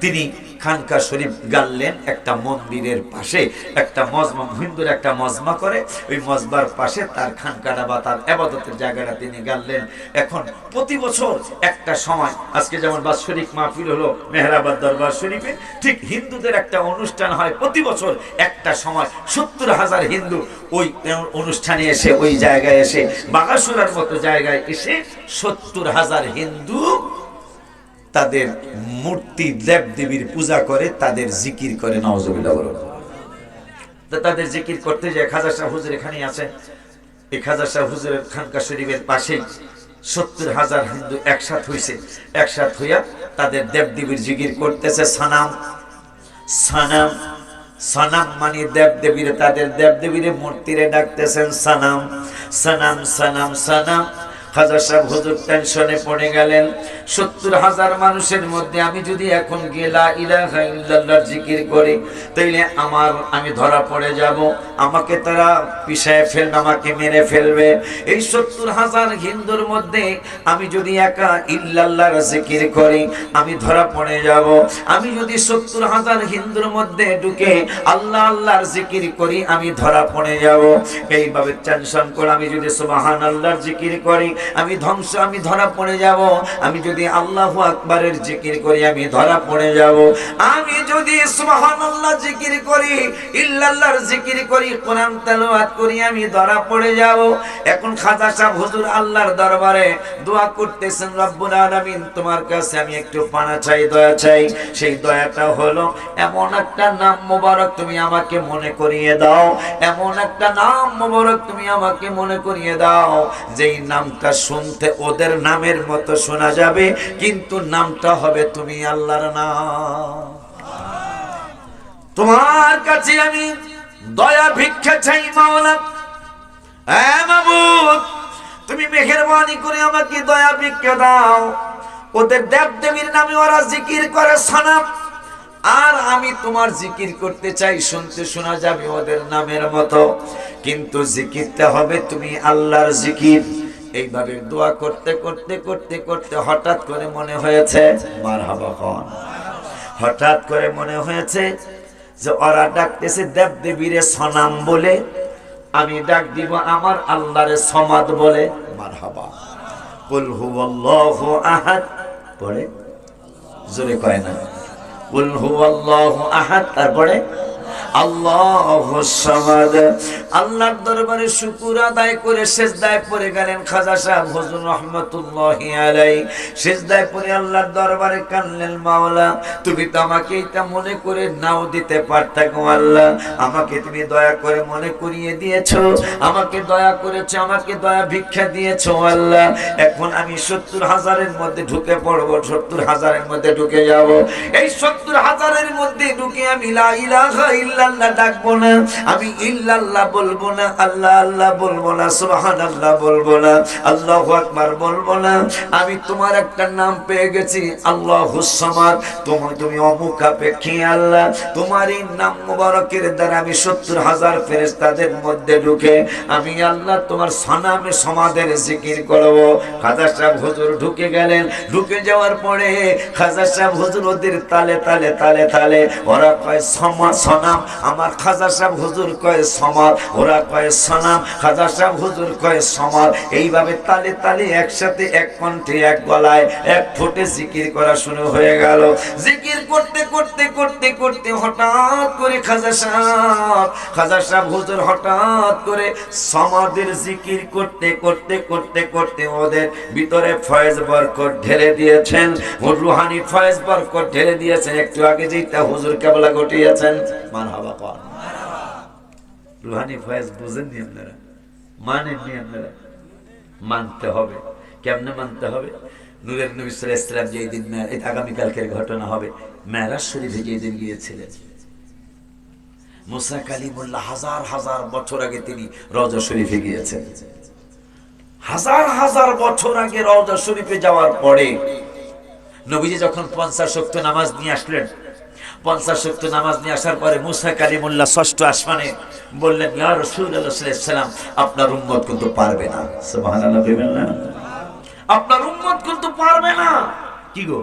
তিনি খানকা শরীফ গাড়লেন একটা মন্দিরের পাশে। একটা মজমা, হিন্দুর একটা মজমা করে, ওই মজবার পাশে তার খানকাটা বা তার ইবাদতের জায়গাটা তিনি গাড়লেন। এখন প্রতি বছর একটা সময়, আজকে যেমন বাৎসরিক মাহফিল হলো মেহরাবাদ দরবার শরীফে, ঠিক হিন্দুদের একটা অনুষ্ঠান হয় প্রতি বছর একটা সময়। 70,000 হিন্দু ওই অনুষ্ঠানে এসে, ওই জায়গায় এসে, বাগাসুরার মতো জায়গায় এসে 70,000 হিন্দু তাদের মূর্তি দেব দেবীর পূজা করে, তাদের জিকির করে। নাউজুবিল্লাহ বলো। তাদের জিকির করতে যায় খাজা সাহেব হুজুর এখানেই আছেন। এই খাজা সাহেব হুজুরের খানকা শরীফের পাশেই 70,000 হিন্দু একসাথ হইছে। একসাথ হইয়া তাদের দেবদেবীর জিকির করতেছে। সানাম সানাম সানাম মানে দেবদেবীর, তাদের দেবদেবীর মূর্তিরে ডাকতেছেন সানাম সানাম সানাম সানাম। খাজা সাহেব হুজুর টেনশনে পড়ে গেলেন। 70,000 মানুষের মধ্যে আমি যদি এখন গিয়ে লা ইলাহা ইল্লাল্লাহর জিকির করি, তাইলে আমি ধরা পড়ে যাব, আমাকে তারা পিষায় ফেলবে, আমাকে মেরে ফেলবে। এই 70,000 হিন্দুর মধ্যে আমি যদি একা ইল্লাল্লাহর জিকির করি, আমি ধরা পড়ে যাব। আমি যদি 70,000 হিন্দুর মধ্যে ঢুকে আল্লাহ আল্লাহর জিকির করি, আমি ধরা পড়ে যাব। এইভাবে টেনশন করে আমি যদি সুবহানাল্লাহর জিকির করি, আমি ধরা পড়ে যাব। আমি যদি আল্লাহু আকবারের জিকির করি, আমি ধরা পড়ে যাব। আমি যদি সুবহানাল্লাহ জিকির করি, ইল্লাল্লাহর জিকির করি, কোরআন তেলাওয়াত করি, আমি ধরা পড়ে যাব। এখন খাজা সাহেব হুজুর আল্লাহর দরবারে দোয়া করতেছেন, রব্বুল আলামিন তোমার কাছে আমি একটু পানা চাই, দয়া চাই। সেই দয়াটা হলো এমন একটা নাম মোবারক তুমি আমাকে মনে করিয়ে দাও, এমন একটা নাম মোবারক তুমি আমাকে মনে করিয়ে দাও, যেই নামটা শুনতে ওদের নামের মতো শোনা যাবে, কিন্তু নামটা হবে তুমি আল্লাহর নাম। তোমার কাছে আমি দয়া ভিক্ষা চাই মাওলা। হে মাবুদ, তুমি মেহেরবানি করে আমাকে দয়া ভিক্ষা দাও। ওদের দেবদেবীর নামে ওরা জিকির করে সানাম, আর আমি তোমার জিকির করতে চাই, শুনতে শোনা যাবে ওদের নামের মতো, কিন্তু জিকিরটা হবে তুমি আল্লাহর জিকির। এইভাবে দোয়া করতে করতে করতে করতে হঠাৎ করে মনে হয়েছে, মারহাবা খান, হঠাৎ করে মনে হয়েছে যে ওরা ডাকতেছে দেবদেবীরে সনাম বলে, আমি ডাক দিব আমার আল্লাহরে সমাদ বলে। মারহাবা। কুল হুয়াল্লাহু আহাদ পড়ে, জোরে কয় না, কুল হুয়াল্লাহু আহাদ, তারপরে আল্লাহুস সামাদ। আল্লাহর দরবারে শুকর আদায় করে সিজদায় পড়ে গেলেন খাজা সাহেব হুজুর রহমাতুল্লাহি আলাইহি। সিজদায় পড়ে আল্লাহর দরবারে কাঁদলেন, মাওলা তুমি তো আমাকে এটা মনে করে নাও দিতে পারতে গো আল্লাহ, আমাকে তুমি দয়া করে মনে করিয়ে দিয়েছো, আমাকে দয়া করেছো, আমাকে দয়া ভিক্ষা দিয়েছো আল্লাহ। এখন আমি 70,000-এর মধ্যে ঢুকে পড়বো, 70,000-এর মধ্যে ঢুকে যাব। এই 70,000-এর মধ্যে ঢুকে আমি লা ইলাহা ইল্লাল্লাহ ইল্লাল্লাহ ডাকবো না, আমি ইল্লাল্লাহ বলবো না, আল্লাহ আল্লাহ বলবো না, সুবহানাল্লাহ বলবো না, আল্লাহু আকবার বলবো না। আমি তোমার একটা নাম পেয়ে গেছি, আল্লাহুস সামাদ। তুমি অমুখাপেক্ষী আল্লাহ। তোমার এই নাম মুবারকের দ্বারা আমি ৭০,০০০ ফেরেশতাদের মধ্যে ঢুকে আমি আল্লাহ তোমার সনামে সমাদের জিকির করব। খাজা সাহেব হুজুর ঢুকে গেলেন। ঢুকে যাওয়ার পরে খাজা সাহেব হুজুর ওদের তালে তালে তালে তালে, ওরা কয় সনাম, আমার খাজা সাহেব হুজুর কয় সমাদ, ওরা কয় সনাম, খাজা সাহেব হুজুর কয় সমাদ। এইভাবে তালে তালে একসাথে এক কণ্ঠে এক গলায় এক ঠোঁটে জিকির করা শুরু হয়ে গেল। জিকির করতে করতে করতে করতে হঠাৎ করে খাজা সাহেব হুজুর হঠাৎ করে সমাদের জিকির করতে করতে করতে করতে ওদের ভিতরে ফয়েজ বরকত ঢেলে দিয়েছেন, রুহানি ফয়েজ বরকত ঢেলে দিয়েছেন। একটু আগে যেটা হুজুর কেবলা ঘটিয়েছেন, মারহাবা পান। রুহানি ফয়েজ বুঝেননি আপনারা, মানেননি আপনারা? মানতে হবে। কেমনে মানতে হবে? নূরের নবী সাল্লাল্লাহু আলাইহি ওয়াসাল্লাম যেই দিন এটা আগামীকালকের ঘটনা হবে, মেরাজ শরীফে যেই দিন গিয়েছিলেন, মুসা কালিমুল্লাহ হাজার হাজার বছর আগে তিনি রওজা শরীফে গিয়েছেন। হাজার হাজার বছর আগে রওজা শরীফে যাওয়ার পরে নবীজি যখন 50 ওয়াক্ত নামাজ নিয়ে আসলেন, 50 ওয়াক্ত নামাজ নিয়ে আসার পরে মুসা কালিমুল্লাহ ষষ্ঠ আসমানে বললেন, ইয়া রাসূলুল্লাহ সাল্লাল্লাহু আলাইহি ওয়াসাল্লাম, আপনার উম্মত কিন্তু পারবে না। সুবহানাল্লাহ বলবেন না? আপনার উম্মত কিন্তু পারবে না। কি গো,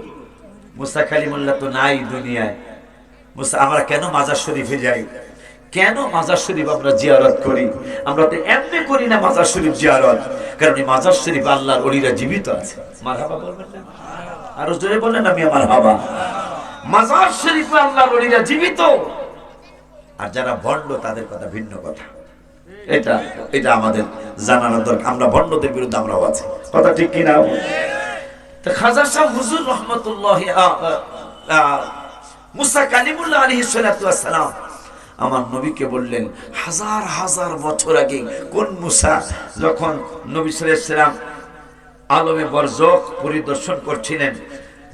মুসা কালিমুল্লাহ তো নাই দুনিয়ায়। মুসা, আমরা কেন মাজার শরীফে যাই? কেন মাজার শরীফ আমরা জিয়ারত করি? আমরা তো এমনি করি না মাজার শরীফ জিয়ারত, কারণ এই মাজার শরীফ আল্লাহর ওলিরা জীবিত আছে। মারহাবা বলবেন না? আরো জোরে বলেন আমি মারহাবা। মাজার শরীফে আল্লাহর ওলিরা জীবিত, আর যারা ভণ্ড তাদের কথা ভিন্ন কথা। এটা এটা আমাদের জানানোর দরকার। আমরা ভণ্ডদের বিরুদ্ধে আমরাও আছি, কথা ঠিক কি না? তো খাজা সাহেব হুজুর রহমাতুল্লাহ মুসা কালিমুল্লাহ আলাইহিস সালাতু ওয়াস সালাম আমার নবীকে বললেন, হাজার হাজার বছর আগে কোন মুসা যখন নবী সাল্লাল্লাহু আলাইহি সাল্লাম আলমে বরজখ পরিদর্শন করছিলেন,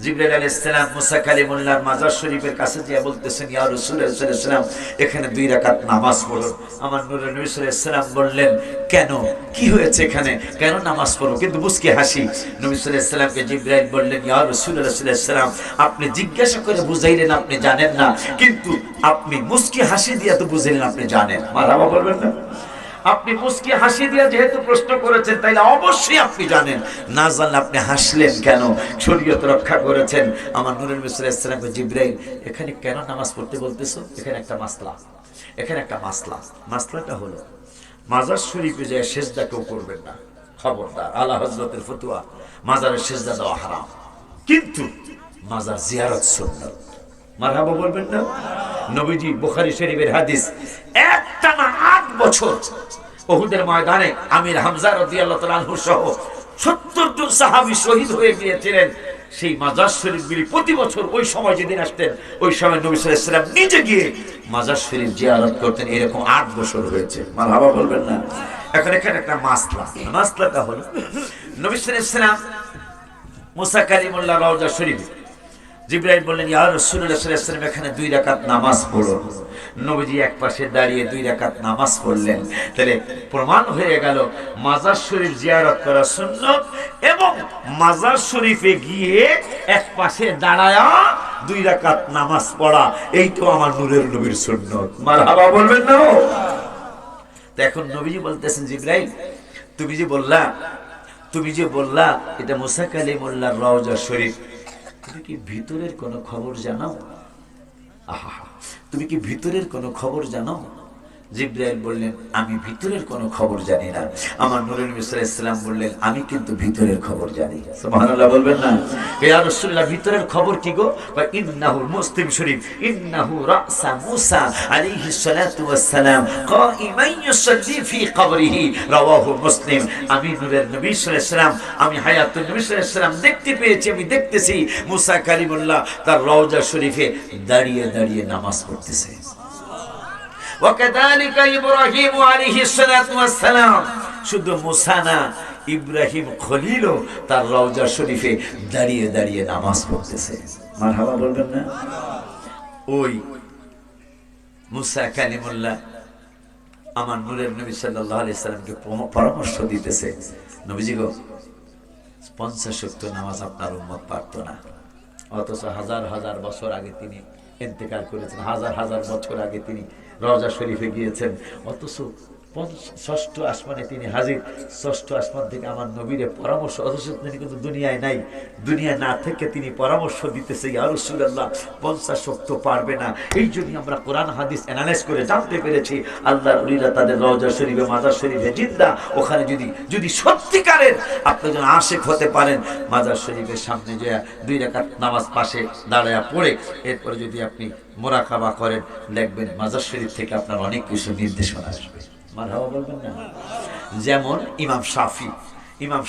জিবরাইল আলাইহিস সালাম মুসা কালিমুল্লাহর মাজার শরীফের কাছে গিয়ে বলতেছেন, ইয়া রাসূলুল্লাহ সাল্লাল্লাহু আলাইহি সাল্লাম, এখানে 2 রাকাত নামাজ পড়ুন। আমার নূরের নবী সাল্লাল্লাহু আলাইহি সাল্লাম বললেন, কেন, কি হয়েছে এখানে, কেন নামাজ পড়ো? কিন্তু মুস্কি হাসি। নবী সাল্লাল্লাহু আলাইহি সাল্লামকে জিবরাইল বললেন, ইয়া রাসূলুল্লাহ সাল্লাল্লাহু আলাইহি সাল্লাম, আপনি জিজ্ঞাসা করে বুঝাইলেন আপনি জানেন না, কিন্তু আপনি মুস্কি হাসি দিয়ে তো বুঝাইলেন আপনি জানেন। মারহাবা বলবেন না? আপনি মুস্কি হাসি দিয়ে যেহেতু প্রশ্ন করেছেন, তাইলে অবশ্যই আপনি জানেন। না জানলে আপনি হাসলেন কেন? শরীয়ত রক্ষা করেছেন। আমার নূরের নবী সাল্লাল্লাহু আলাইহি সাল্লামকে জিবরাইল, এখানে কেন নামাজ পড়তে বলতেছো? এখানে একটা মাসলা, এখানে একটা মাসলা। মাসলাটা হলো, মাজার শরীফে যায় সেজদা কেউ করবেন না, খবরদার। আলা হযরতের ফতোয়া, মাজারে সেজদা দেওয়া হারাম, কিন্তু মাজার জিয়ারত সুন্নাত। মারহাবা বলবেন না? নবীজি বুখারী শরীফের হাদিস, একটানা 8 বছর উহুদের ময়দানে আমির হামজা রাদিয়াল্লাহু তাআলা আনহু সহ 70 জন সাহাবী শহীদ হয়ে গিয়েছিলেন। সেই মাজার শরীফগুলি প্রতি বছর ওই সময় যেদিন আসতেন, ওই সময় নবী সাল্লাল্লাহু আলাইহি ওয়াসাল্লাম নিজে গিয়ে মাজার শরীফ জিয়ারত করতেন। এরকম 8 বছর হয়েছে। মারহাবা বলবেন না? এখন এখানে একটা মাসলা। মাসলাটা হলো, নবী সাল্লাল্লাহু আলাইহি ওয়াসাল্লাম মুসা কালিমুল্লাহ রওজা শরীফ, জিবরাইল বললেন, ইয়া রাসূলুল্লাহ সাল্লাল্লাহু আলাইহি ওয়াসাল্লাম, এখানে 2 রাকাত নামাজ পড়ো। নবীজি এক পাশে দাঁড়িয়ে 2 রাকাত নামাজ পড়লেন। তাহলে প্রমাণ হয়ে গেল মাজার শরীফ জিয়ারত করা সুন্নাত, এবং মাজার শরীফে গিয়ে এক পাশে দাঁড়ায়া 2 রাকাত নামাজ পড়া, এই তো আমার নূরের নবীর সুন্নাত। মারহাবা বলবেন না? তো এখন নবীজি বলতেছেন, জিবরাইল, তুমি যে বললা এটা মুসা কালিমুল্লাহর রওজা শরীফ, তুমি কি ভিতরের কোনো খবর জানো? আহা, তুমি কি ভিতরের কোনো খবর জানো? জিবরাইল বললেন, আমি ভিতরের কোনো খবর জানি না। আমার নূরের নবী সাল্লাল্লাহু আলাইহি ওয়াসাল্লাম বললেন, আমি কিন্তু ভিতরের খবর জানি। সুবহানাল্লাহ বলবেন না? ইয়া রাসূলুল্লাহ, ভিতরের খবর কি গো? বা ইন্নাহু মুসলিম শরীফ, ইন্নাহু রাসা মুসা আলাইহিস সালাতু ওয়াস সালাম কাইমান ইউসাল্লি ফি কবরিহি, রাওয়াহু মুসলিম। আমি নূরের নবী সাল্লাল্লাহু আলাইহি ওয়াসাল্লাম, আমি হায়াতুন নবী সাল্লাল্লাহু আলাইহি ওয়াসাল্লাম দেখতে পেয়েছি, আমি দেখতেছি মুসা কালিমুল্লাহ তার রওজা শরীফে দাঁড়িয়ে দাঁড়িয়ে নামাজ পড়তেছে। وكذلك ইব্রাহিম আলাইহিস সালাতু ওয়াস সালাম, শুধু মুসা না, ইব্রাহিম খলিলও তার রওজা শরীফে দাঁড়িয়ে দাঁড়িয়ে নামাজ পড়তেছে। মারহাবা বলবেন না? ওই মুসা কালিমুল্লাহ আমার নূরের নবী সাল্লাল্লাহু আলাইহি সাল্লামকে পরামর্শ দিতেছে, নবীজি গো 50 ওয়াক্ত নামাজ আপনার উম্মত পারতো না, অথচ হাজার হাজার বছর আগে তিনি ইন্তেকাল করেছেন, হাজার হাজার বছর আগে তিনি রওজা শরীফে গিয়েছেন, অথচ ষষ্ঠ আসমানে তিনি হাজির, ষষ্ঠ আসমান থেকে আমার নবীরে পরামর্শ, অথচ তিনি কিন্তু দুনিয়ায় নাই, দুনিয়ায় না থেকে তিনি পরামর্শ দিতেছে ইয়া রাসূলুল্লাহ 50 ওয়াক্ত পারবে না। এই জন্য আমরা কোরআন হাদিস অ্যানালাইজ করে জানতে পেরেছি আল্লাহর ওলিরা তাদের রওজা শরীফে, মাজার শরীফে জিন্দা, ওখানে যদি সত্যিকারের আপনি যেন আশিক হতে পারেন, মাজার শরীফের সামনে যে 2 রাকাত নামাজ পাশে দাঁড়ায়া পড়ে এরপরে যদি আপনি মুরাকাবা করেন, দেখবেন মাজার শরীফ থেকে আপনার অনেক কিছু নির্দেশনা আসবে। মারহাবা বলবেন না? যেমন ইমাম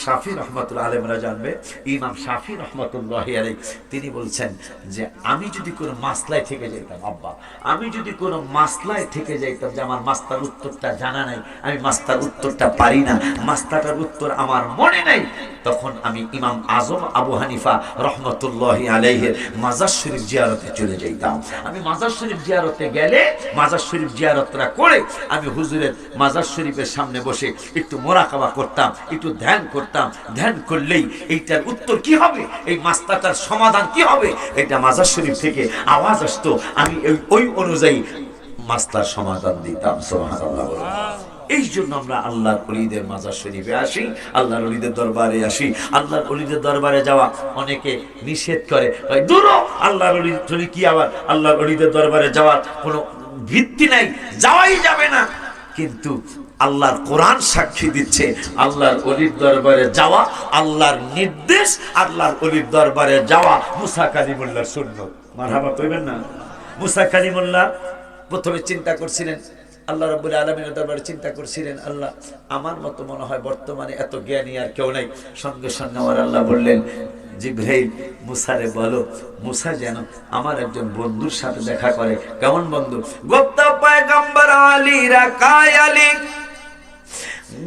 শাফি রহমতুল্লাহ আলাইহি জানবে, ইমাম শাফি রহমতুল্লাহি আলাইহি তিনি বলছেন যে আমি যদি কোনো মাসলায় থেকে যাইতাম, আব্বা আমি যদি কোনো মাসলায় থেকে যাইতাম যে আমার মাসলার উত্তরটা জানা নাই, আমি মাসলার উত্তরটা পারি না, মাসলাটার উত্তর আমার মনে নাই, তখন আমি ইমাম আজম আবু হানিফা রহমতুল্লাহি আলাইহির মাজার শরীফ জিয়ারতে চলে যাইতাম। আমি মাজার শরীফ জিয়ারতে গেলে মাজার শরীফ জিয়ারতটা করে আমি হুজুরের মাজার শরীফের সামনে বসে একটু মোরাকাবা করতাম, একটু ধ্যান করতাম, ধ্যান করলেই এইটার উত্তর কি হবে, এই মাসলাটার সমাধান কি হবে, এটা মাজার শরীফ থেকে আওয়াজ আসতো, আমি ওই অনুযায়ী মাসলার সমাধান দিতাম। সুবহানাল্লাহ। এই জন্য আমরা আল্লাহর ওলিদের মাজার শরীফে আসি, আল্লাহর ওলিদের দরবারে আসি। আল্লাহর ওলিদের দরবারে যাওয়া অনেকে নিষেধ করে, দূর আল্লাহর ওলি কি আবার আল্লাহর ওলিদের দরবারে যাওয়ার কোনো ভিত্তি নাই, যাওয়াই যাবে না, কিন্তু আল্লাহর কোরআন সাক্ষী দিচ্ছে আল্লাহর ওলির দরবারে যাওয়া আল্লাহর নির্দেশ, আল্লাহর ওলির দরবারে যাওয়া মুসা কালিমুল্লাহর সুন্নাত। মারহাবা কইবেন না? মুসা কালিমুল্লাহ প্রথমে চিন্তা করছিলেন, আল্লাহ রাব্বুল আলামিনের দরবারে চিন্তা করছিলেন, আল্লাহ আমার মতো মনে হয় বর্তমানে এত জ্ঞানী আর কেউ নাই। সঙ্গে সঙ্গে আমার আল্লাহ বললেন, জিবরাইল মুসারে বলো মুসা যেন আমার একজন বন্ধুর সাথে দেখা করে। কেমন বন্ধু? গুপ্ত পয়গম্বর আলী রাকায় আলী,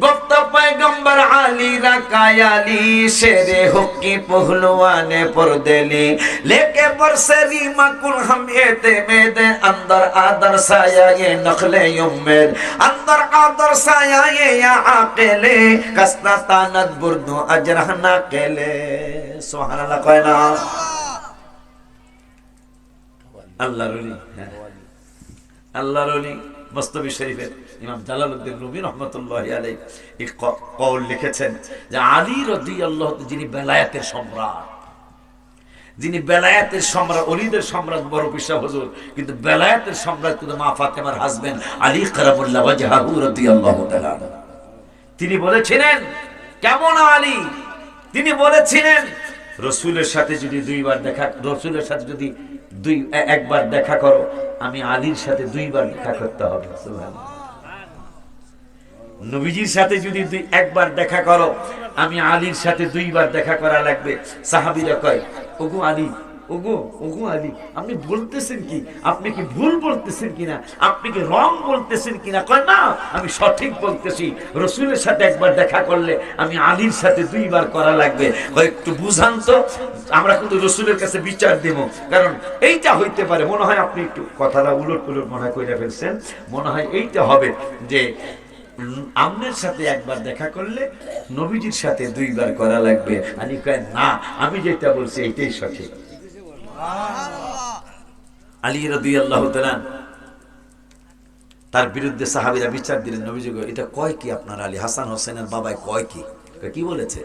गुप्त पैगंबर आली रकायाली, शेरे हुक्की पहलवाने परदेली, लेके बरसरी मकुल हम एते मेदे, अंदर आदर साया ये नखले युम्मेद, अंदर आदर साया ये या आकेले, कसना तानत बुर्दो अजरहना केले। सुभान अल्लाह कोई ना अल्लाह रोली, अल्लाह रोली। মস্তবী শরীফের ইমাম জালালউদ্দিন রুমি রহমতুল্লাহি আলাইহি এই কওল লিখেছেন যে আলী রাদিয়াল্লাহু যিনি বেলায়েতের সম্রাট, যিনি বেলায়েতের সম্রাট, ওলিদের সম্রাট বড় পিসা হুজুর, কিন্তু বেলায়েতের সম্রাট কিন্তু মা ফাতেমার হাজবেন্ড আলী কারামুল্লাহ ওয়াজহাহু রাদিয়াল্লাহু তাআলা। তিনি বলেছিলেন কেমন আলী, তিনি বলেছিলেন রাসূলের সাথে যদি দুইবার দেখা, রাসূলের সাথে যদি একবার দেখা করো, আমি আলীর সাথে 2 বার দেখা করতে হবে। সুবহানাল্লাহ। নবীজির সাথে যদি একবার দেখা করো, আমি আলীর সাথে 2 বার দেখা করা লাগবে। সাহাবীরা কয়, ওগো আলী, ওগো আলী, আপনি বলতেছেন কি, আপনি কি ভুল বলতেছেন কিনা, আপনি কি রং বলতেছেন কিনা? কয় না, আমি সঠিক বলতেছি, রাসূলের সাথে একবার দেখা করলে আমি আলীর সাথে 2 বার করা লাগবে। কয় একটু বুঝান তো, আমরা কিন্তু রাসূলের কাছে বিচার দেব, কারণ এইটা হইতে পারে, মনে হয় আপনি একটু কথাটা উলট পুলট মনে হয় কইরা ফেলছেন, মনে হয় এইটা হবে যে আমনের সাথে একবার দেখা করলে নবীজির সাথে 2 বার করা লাগবে। আলী কয় না, আমি যেটা বলছি এইটাই সঠিক। আলী রাদিয়াল্লাহু তাআলা তার বিরুদ্ধে সাহাবীরা বিচার দিলেন, নবীজি গো এটা কয় কি আপনার আলী হাসান হোসেনের বাবাই কয় কি? কি বলেছে?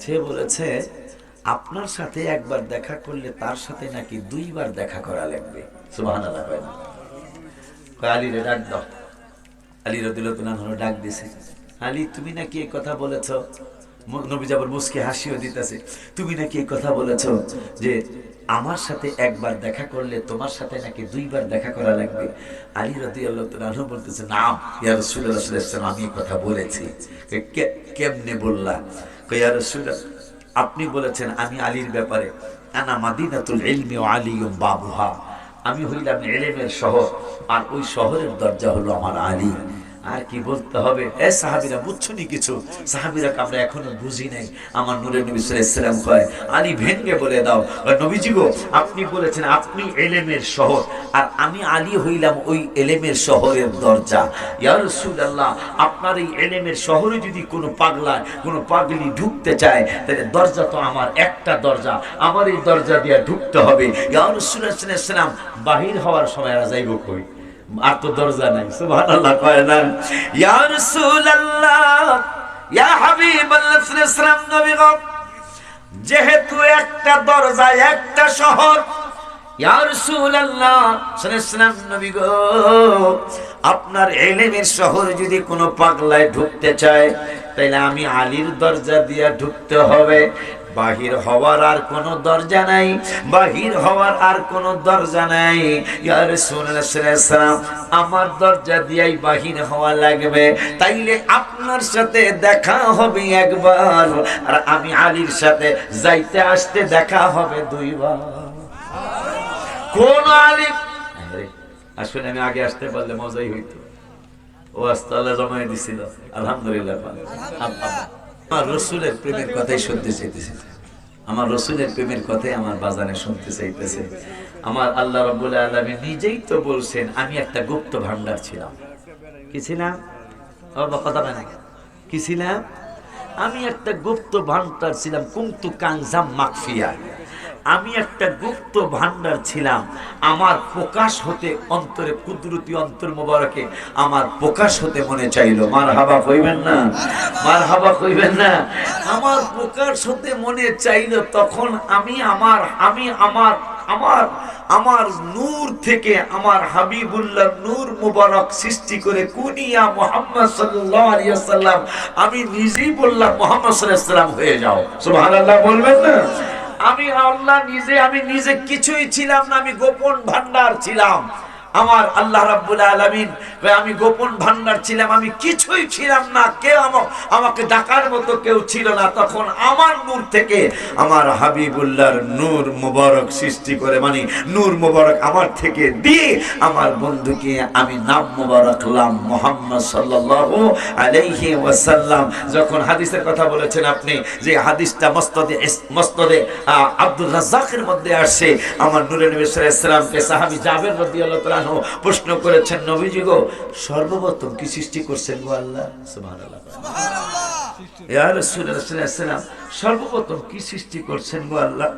সে বলেছে আপনার সাথে একবার দেখা করলে তার সাথে নাকি 2 বার দেখা করা লাগবে। সুবহানাল্লাহ। কয় আলী রে ডাক দাও। আলী রাদিয়াল্লাহু তাআলা ডাক দিয়েছে, আলী তুমি নাকি এই কথা বলেছো, নবীজি আবার মুস্কি হাসিও দিতেছে, তুমি নাকি এই কথা বলেছো যে আমার সাথে একবার দেখা করলে তোমার সাথে নাকি 2 বার দেখা করা লাগবে। আলী রাদিয়াল্লাহু তাআলা বলতেছে, নাম ইয়া রাসূলুল্লাহ সাল্লাল্লাহু আলাইহি ওয়াসাল্লাম, আমি এই কথা বলেছি। কেমনে বললা? ইয়া রাসূলুল্লাহ আপনি বলেছেন আমি আলীর ব্যাপারে, আনা মাদিনাতুল ইলমি ওয়া আলিয়ুম বাবুহা, আমি হইলাম ইলমের শহর আর ওই শহরের দরজা হলো আমার আলী। আর কি বলতে হবে? সাহাবীরা বুঝছো নি কিছু? সাহাবীরা আমরা এখনো বুঝি নাই। আমার নূরের নবী সাল্লাল্লাহু আলাইহি ওয়াসাল্লাম কয়, আলী ভেঙ্গে বলে দাও, নবীজি গো আপনি বলেছেন আপনি ইলমের শহর, আর আমি আলী হইলাম ওই ইলমের শহরের দরজা। ইয়া রাসূলুল্লাহ, আপনার এই ইলমের শহরে যদি কোনো পাগলা কোনো পাগলি ঢুকতে চায়, তাহলে দরজা তো আমার একটা দরজা, আমার এই দরজা দিয়ে ঢুকতে হবে। ইয়া রাসূলুল্লাহ সাল্লাল্লাহু আলাইহি ওয়াসাল্লাম বাহির হওয়ার সময় আর যাইব কই? আর তো দরজা নাই। সুবহানাল্লাহ কয় না? ইয়া রাসূলুল্লাহ, ইয়া হাবিবাল্লাহ সাল্লাল্লাহু আলাইহি ওয়াসাল্লাম, নবী গো যেহেতু একটা দরজা একটা শহর, ইয়া রাসূলুল্লাহ সাল্লাল্লাহু আলাইহি ওয়াসাল্লাম, নবী গো আপনার ইলমের শহরে যদি কোনো পাগলায় ঢুকতে চায়, তাইলে আমি আলীর দরজা দিয়ে ঢুকতে হবে। বাহির হওয়ার আর কোনো দরজা নাই, বাহির হওয়ার আর কোনো দরজা নাই। ইয়া রাসূলুল্লাহ সাল্লাল্লাহু আলাইহি ওয়াসাল্লাম, আমার দরজা দিয়েই বাহির হওয়া লাগবে। তাইলে আপনার সাথে দেখা হবে একবার, আর আমি আলীর সাথে যাইতে আসতে দেখা হবে দুইবার। কোন আলী? আসলে আমি আগে আসতে পারলে মজাই হইতো। ও আস্তাল্লাহ জমাই দিছিল, আলহামদুলিল্লাহ। আমার রসুলের প্রেমের কথাই শুনতে চাইতেছে, আমার রসুলের প্রেমের কথাই আমার বাজানে শুনতে চাইতেছে। আমার আল্লাহ রাব্বুল আলামিন নিজেই তো বলছেন, আমি একটা গুপ্ত ভান্ডার ছিলাম। কি ছিলাম? কথা না, কি ছিলাম? আমি একটা গুপ্ত ভান্ডার ছিলাম। কুনতু কানজাম মাখফিয়া, আমি একটা গুপ্ত ভান্ডার ছিলাম। আমার প্রকাশ হতে অন্তরে, কুদরতি অন্তর মোবারকে আমার প্রকাশ হতে মনে চাইলো। মারহাবা কইবেন না? মারহাবা কইবেন না? আমার প্রকাশ হতে মনে চাইলো, তখন আমি আমার নূর থেকে আমার হাবিবুল্লাহ নূর মুবারক সৃষ্টি করে কুনিয়া মুহাম্মদ সাল্লাল্লাহু আলাইহি ওয়াসাল্লাম, আমি নিজেই বললাম মুহাম্মদ সাল্লাল্লাহু আলাইহি ওয়াসাল্লাম হয়ে যাও। সুবহানাল্লাহ বলবেন না? আমি আল্লাহ নিজে কিছুই ছিলাম না, আমি গোপন ভান্ডার ছিলাম। আমার আল্লাহ রাব্বুল আলামিন, আমি গোপন ভান্ডার ছিলাম, আমি কিছুই ছিলাম না, কেউ আমাকে ডাকার মতো কেউ ছিল না। তখন আমার নূর থেকে আমার হাবিবুল্লাহর নূর মুবারক সৃষ্টি করে, মানে নূর মুবারক আমার থেকে দিয়ে আমার বন্ধুকে আমি নাম মুবারক লাম মুহাম্মদ সাল্লাল্লাহু আলাইহি ওয়াসাল্লাম। যখন হাদিসের কথা বলেছেন আপনি, যে হাদিসটা মসনদে আব্দুর রাজ্জাকের মধ্যে আসছে, আমার নূরের নবী সাল্লাল্লাহু আলাইহি ওয়াসাল্লামকে সাহাবী জাবের রাদিয়াল্লাহু তাআলা প্রশ্ন করেছেন, নবীজি গো সর্বপ্রথম কি সৃষ্টি করছেন গো আল্লাহ? সুবহানাল্লাহ, সুবহানাল্লাহ। ইয়া রাসূলুল্লাহ সাল্লাল্লাহু আলাইহি ওয়াসাল্লাম, সর্বপ্রথম কি সৃষ্টি করছেন গো আল্লাহ?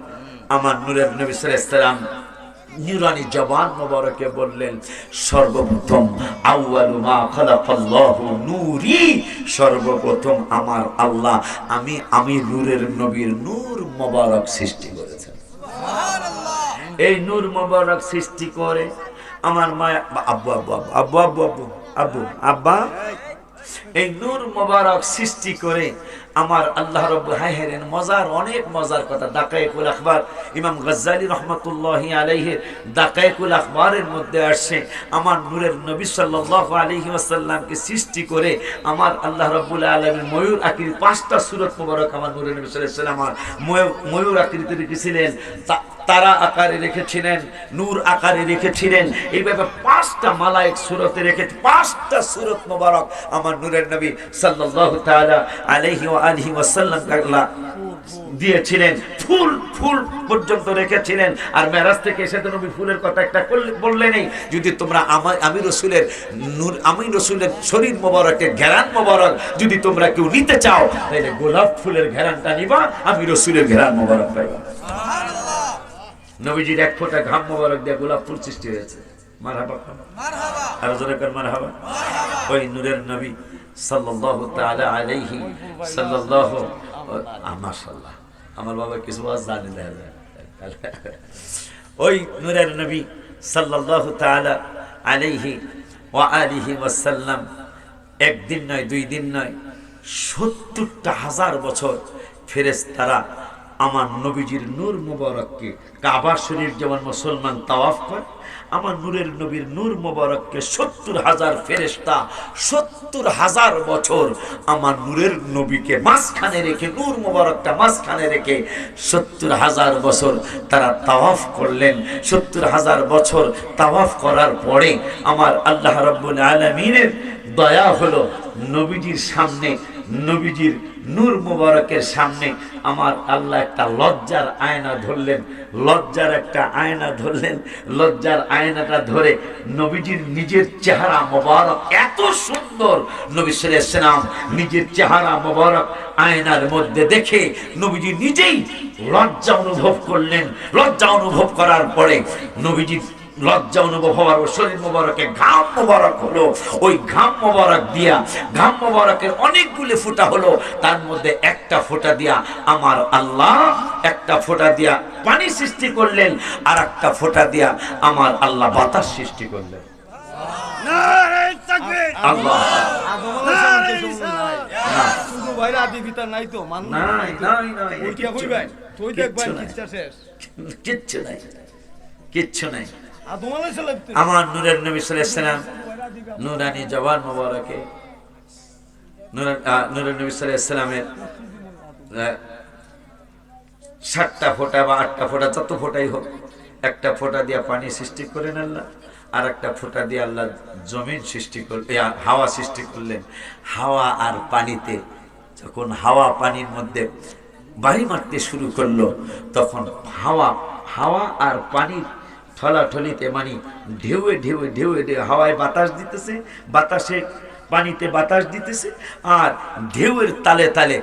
আমার নূরের নবী সাল্লাল্লাহু আলাইহি ওয়াসাল্লাম নুরানি জবান মোবারকে বললেন, সর্বপ্রথম আউয়ালু মা খালাকাল্লাহু নূরি, সর্বপ্রথম আমার আল্লাহ আমি নূরের নবীর নূর মোবারক সৃষ্টি করেছেন। সুবহানাল্লাহ। এই নূর মোবারক সৃষ্টি করে আমার মায়া আব্বা এই নূর মোবারক সৃষ্টি করে আমার আল্লাহ রাব্বুল হায়রেন মজার, অনেক মজার কথা। দাকায়েকুল আখবার, ইমাম গজ্জালী রহমাতুল্লাহি আলাইহি দাকায়েকুল আখবারের মধ্যে আসছে, আমার নূরের নবী সাল্লাল্লাহু আলাইহি ওয়াসাল্লামকে সৃষ্টি করে আমার আল্লাহ রাব্বুল আলামিন ময়ূর আকৃতি 5টা সূরত মোবারক আমার নূরের নবী সাল্লাল্লাহু আলাইহি ওয়াসাল্লাম ময়ূর আকৃতি রেখেছিলেন, তারা আকারে রেখেছিলেন, নূর আকারে রেখেছিলেন, এইভাবে 5টা মালায়েক সূরতে রেখেছে। 5টা সূরত মোবারক আমার নূরের নবী সাল্লাল্লাহু তাআলা আলাইহি ওয়া আলিহি ওয়াসাল্লাম আল্লাহ দিয়েছিলেন। ফুল পর্যন্ত রেখেছিলেন। আর মেরাজ থেকে এসে তো নবী ফুলের কথা একটা বললেনই। যদি তোমরা আমি রসুলের শরীর মোবারকের ঘেরান মোবারক যদি তোমরা কেউ নিতে চাও, তাহলে গোলাপ ফুলের ঘেরানটা নিবা, আমি রসুলের ঘেরান মোবারক পাইবা। নবীজির এক ফোঁটা ঘাম মোবারক দিয়ে গোলাপ ফুল সৃষ্টি হয়েছে। মারহাবা, মারহাবা, আর জোরে কর মারহাবা। ওই নূরের নবী সাল্লাল্লাহু তাআলা আলাইহি সাল্লাল্লাহু, মাশাআল্লাহ, আমার বাবা কিছু ওয়াজ জানে না। ওই নূরের নবী সাল্লাল্লাহু তাআলা আলাইহি ওয়া আলিহি ওয়াসাল্লাম একদিন নয়, 2 দিন নয়, 70টা হাজার বছর ফেরেশতারা আমার নবীজির নূর মুবারককে, কাবা শরীফ যেমন মুসলমান তাওয়াফ করে, আমার নূরের নবীর নূর মুবারককে 70,000 ফেরেশতা 70,000 বছর আমার নূরের নবীকে মাঝখানে রেখে, নূর মুবারকটা মাঝখানে রেখে 70,000 বছর তারা তাওয়াফ করলেন। 70,000 বছর তাওয়াফ করার পরে আমার আল্লাহ রাব্বুল আলামিনের দয়া হলো নবীজির সামনে, নবীজির নূর মুবারকের সামনে আমার আল্লাহ একটা লজ্জার আয়না ধরলেন, লজ্জার একটা আয়না ধরলেন। লজ্জার আয়নাটা ধরে নবীজির নিজের চেহারা মোবারক এত সুন্দর, নবী সাল্লাল্লাহু আলাইহি ওয়াসাল্লাম নিজের চেহারা মোবারক আয়নার মধ্যে দেখে নবীজি নিজেই লজ্জা অনুভব করলেন। লজ্জা অনুভব করার পরে নবীজি লজ্জা অনুভব হওয়ার শরীর মোবারকে ঘাম মোবারক হলো। ওই ঘাম মোবারক দিয়া, ঘাম মোবারকের অনেকগুলো ফোঁটা হলো, তার মধ্যে একটা ফোঁটা দিয়া আমার আল্লাহ একটা ফোঁটা দিয়া পানি সৃষ্টি করলেন, আর একটা ফোঁটা দিয়া আমার আল্লাহ বাতাস সৃষ্টি করলেন। আল্লাহ কিচ্ছু নাই। আমার নূরের নবী সাল্লাল্লাহু আলাইহি ওয়াসাল্লাম নূরানি জবান মোবারকে, নূরের নবী সাল্লাল্লাহু আলাইহি ওয়াসাল্লামের 7টা ফোঁটা বা 8টা ফোঁটা, যত ফোঁটাই হোক, একটা ফোঁটা দিয়া পানি সৃষ্টি করেন আল্লাহ, আর একটা ফোঁটা দিয়ে আল্লাহ জমিন সৃষ্টি করলেন, হাওয়া সৃষ্টি করলেন। হাওয়া আর পানিতে যখন হাওয়া পানির মধ্যে বাড়ি মারতে শুরু করলো, তখন হাওয়া আর পানির ঠলাঠলিতে, মানে ঢেউয়ে ঢেউয়ে ঢেউয়ে ঢেউ, হাওয়ায় বাতাস দিতেছে, বাতাসে পানিতে বাতাস দিতেছে, আর ঢেউয়ের তালে তালে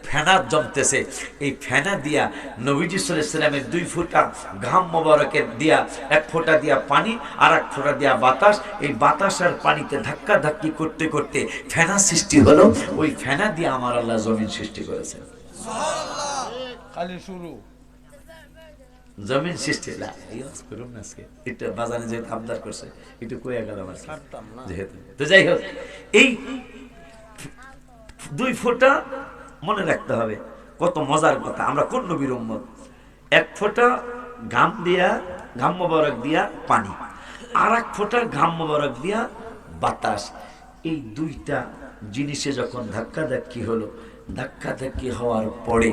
ফেনা জমতেছে। এই ফেনা দিয়া নবীজি সাল্লাল্লাহু আলাইহি ওয়াসাল্লামের 2 ফোঁটা ঘাম মোবারকের দিয়া, 1 ফোঁটা দিয়া পানি আর 1 ফোঁটা দিয়া বাতাস, এই বাতাস আর পানিতে ধাক্কা ধাক্কি করতে করতে ফেনা সৃষ্টি হলো। ওই ফেনা দিয়ে আমার আল্লাহ জমিন সৃষ্টি করেছেন। খালি শুরু জমিন সৃষ্টি না, এই করুন না আজকে এটা বাজারে যে আবদার করছে একটু কইয়া গেল আমার যেহেতু। তো যাই হোক, এই 2 ফোঁটা মনে রাখতে হবে, কত মজার কথা। আমরা কোন নবীর উম্মত? 1 ফোঁটা ঘাম দিয়া, ঘাম মোবারক দিয়া পানি, আর 1 ফোঁটা ঘাম মোবারক দিয়া বাতাস। এই 2টা জিনিসে যখন ধাক্কা ধাক্কি হলো, ধাক্কা ধাক্কি হওয়ার পরে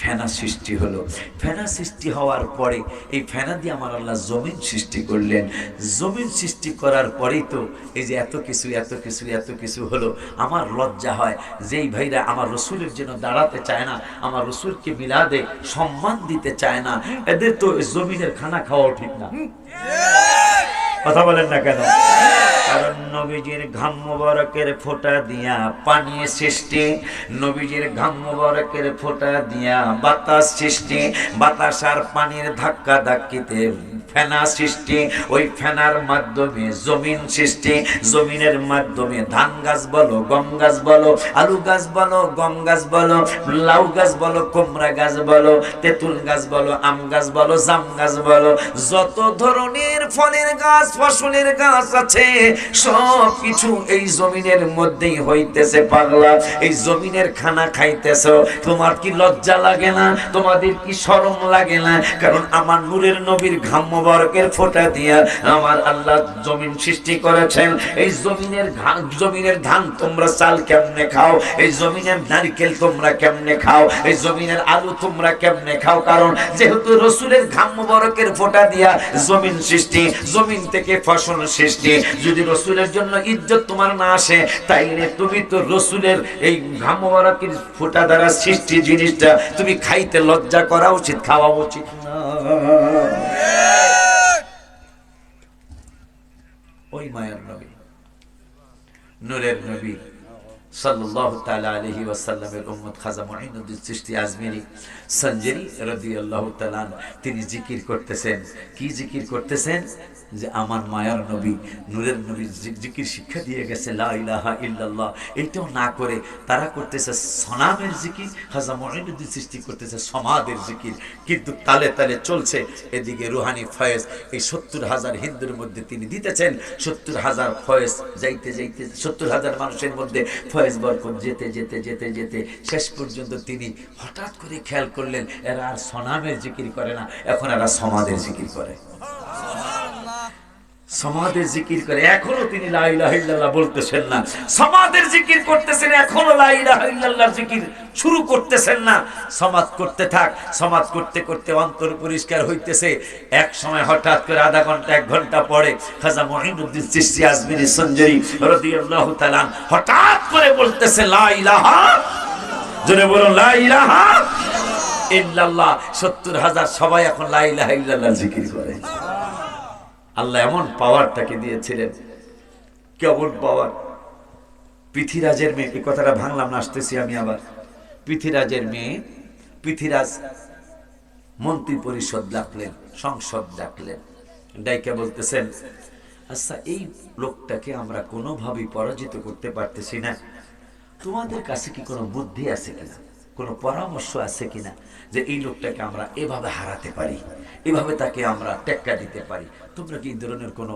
ফেনা সৃষ্টি হলো। ফেনা সৃষ্টি হওয়ার পরে এই ফেনা দিয়ে আমার আল্লাহ জমিন সৃষ্টি করলেন। জমিন সৃষ্টি করার পরেই তো এই যে এত কিছু এত কিছু এত কিছু হলো। আমার লজ্জা হয় যেই ভাইরা আমার রসুলের জন্য দাঁড়াতে চায় না, আমার রসুলকে মিলাদে সম্মান দিতে চায় না, এদের তো জমিনের খানা খাওয়াও ঠিক না। কথা বলেন না কেন? কারণ নবীজির ঘাম মোবারকের ফোঁটা দিয়া পানি সৃষ্টি, নবীজির ঘাম মোবারকের ফোঁটা দিয়া বাতাস সৃষ্টি, বাতাস আর পানির ধাক্কা ধাক্কিতে ফেনা সৃষ্টি, ওই ফেনার মাধ্যমে জমিন সৃষ্টি, জমিনের মাধ্যমে ধান গাছ বলো, গম গাছ বলো, আলু গাছ বলো, গম গাছ বলো, লাউ গাছ বলো, কুমড়া গাছ বলো, তেঁতুল গাছ বলো, আম গাছ বলো, জাম গাছ বলো, যত ধরনের ফলের গাছ ফসলের গাছ আছে সব কিছু এই জমিনের মধ্যেই হইতেছে। পাগলা, এই জমিনের খানা খাইতেছ, তোমার কি লজ্জা লাগে না? তোমাদের কি শরম লাগে না? কারণ আমার নূরের নবীর ঘাম মোবারকের ফোঁটা দিয়া আমার আল্লাহ জমিন সৃষ্টি করেছেন। এই জমিনের ধান তোমরা চাল কেমনে খাও, এই জমিনের নারকেল তোমরা কেমনে খাও, এই জমিনের আলু তোমরা কেমনে খাও? কারণ যেহেতু রসুলের ঘাম মোবারকের ফোঁটা দিয়া জমিন সৃষ্টি, জমিন থেকে ফসল সৃষ্টি। যদি রসুলের জন্য ইজ্জত তোমার না আসে, তাইলে তুমি তো রসুলের এই ঘাম মোবারকের ফোঁটা দ্বারা সৃষ্টি জিনিসটা তুমি খাইতে লজ্জা করা উচিত, খাওয়া উচিত না। ওই মায়ার নবী, নূরের নবী সাল্লাল্লাহু তাআলা আলাইহি ওয়াসাল্লামের উম্মত খাজা মুঈনুদ্দিন চিশতি আজমিরি সঞ্জরি রাদিয়াল্লাহু তাআলা, তিনি জিকির করতেছেন। কি জিকির করতেছেন? যে আমার মায়ার নবী, নূরের নবী জিকির শিক্ষা দিয়ে গেছে লা ইলাহা ইল্লাল্লাহ। এইটাও না করে তারা করতেছে সনামের জিকির, খাজা মুঈনুদ্দিন চিশতি করতেছে সমাদের জিকির। কিন্তু তালে তালে চলছে। এদিকে রুহানি ফয়েজ এই 70,000 হিন্দুর মধ্যে তিনি দিতেছেন। 70,000 ফয়েজ যাইতে যাইতে 70,000 মানুষের মধ্যে ফয়েজ বরকত যেতে যেতে যেতে যেতে শেষ পর্যন্ত তিনি হঠাৎ করে খেয়াল করলেন এরা আর সনামের জিকির করে না, এখন এরা সমাদের জিকির করে। সমাদের জিকির করে, এখনো তিনি লা ইলাহা ইল্লাল্লাহ বলতেছেন না। সমাদের জিকির করতেছেন, এখনো লা ইলাহা ইল্লাল্লাহর জিকির শুরু করতেছেন না। সমাদ করতে থাক, সমাদ করতে করতে অন্তর পরিষ্কার হইতেছে। এক সময় হঠাৎ করে আধা ঘন্টা 1 ঘন্টা পরে খাজা মুঈনুদ্দিন চিশতি আজমিরি সঞ্জরি রাদিয়াল্লাহু তাআলা হঠাৎ করে বলতেছে লা ইলাহা, জোরে বলুন লা ইলাহা ইল্লাল্লাহ। 70,000 সবাই এখন লা ইলাহা ইল্লাল্লাহ জিকির করে। আল্লাহ এমন পাওয়ারটাকে দিয়েছিলেন, কেমন পাওয়ার। পৃথ্বীরাজের মেয়ে, এই কথাটা ভাঙলাম না, আসতেছি আমি আবার। পৃথ্বীরাজের মেয়ে, পৃথ্বীরাজ মন্ত্রী পরিষদ ডাকলেন, সংসদ ডাকলেন, ডাইকা বলতেছেন, আচ্ছা এই লোকটাকে আমরা কোনোভাবেই পরাজিত করতে পারতেছি না, তোমাদের কাছে কি কোনো বুদ্ধি আছে কিনা, কোনো পরামর্শ আছে কিনা যে এই লোকটাকে আমরা এভাবে হারাতে পারি, এভাবে তাকে আমরা টেক্কা দিতে পারি, তোমরা কি এই ধরনের কোনো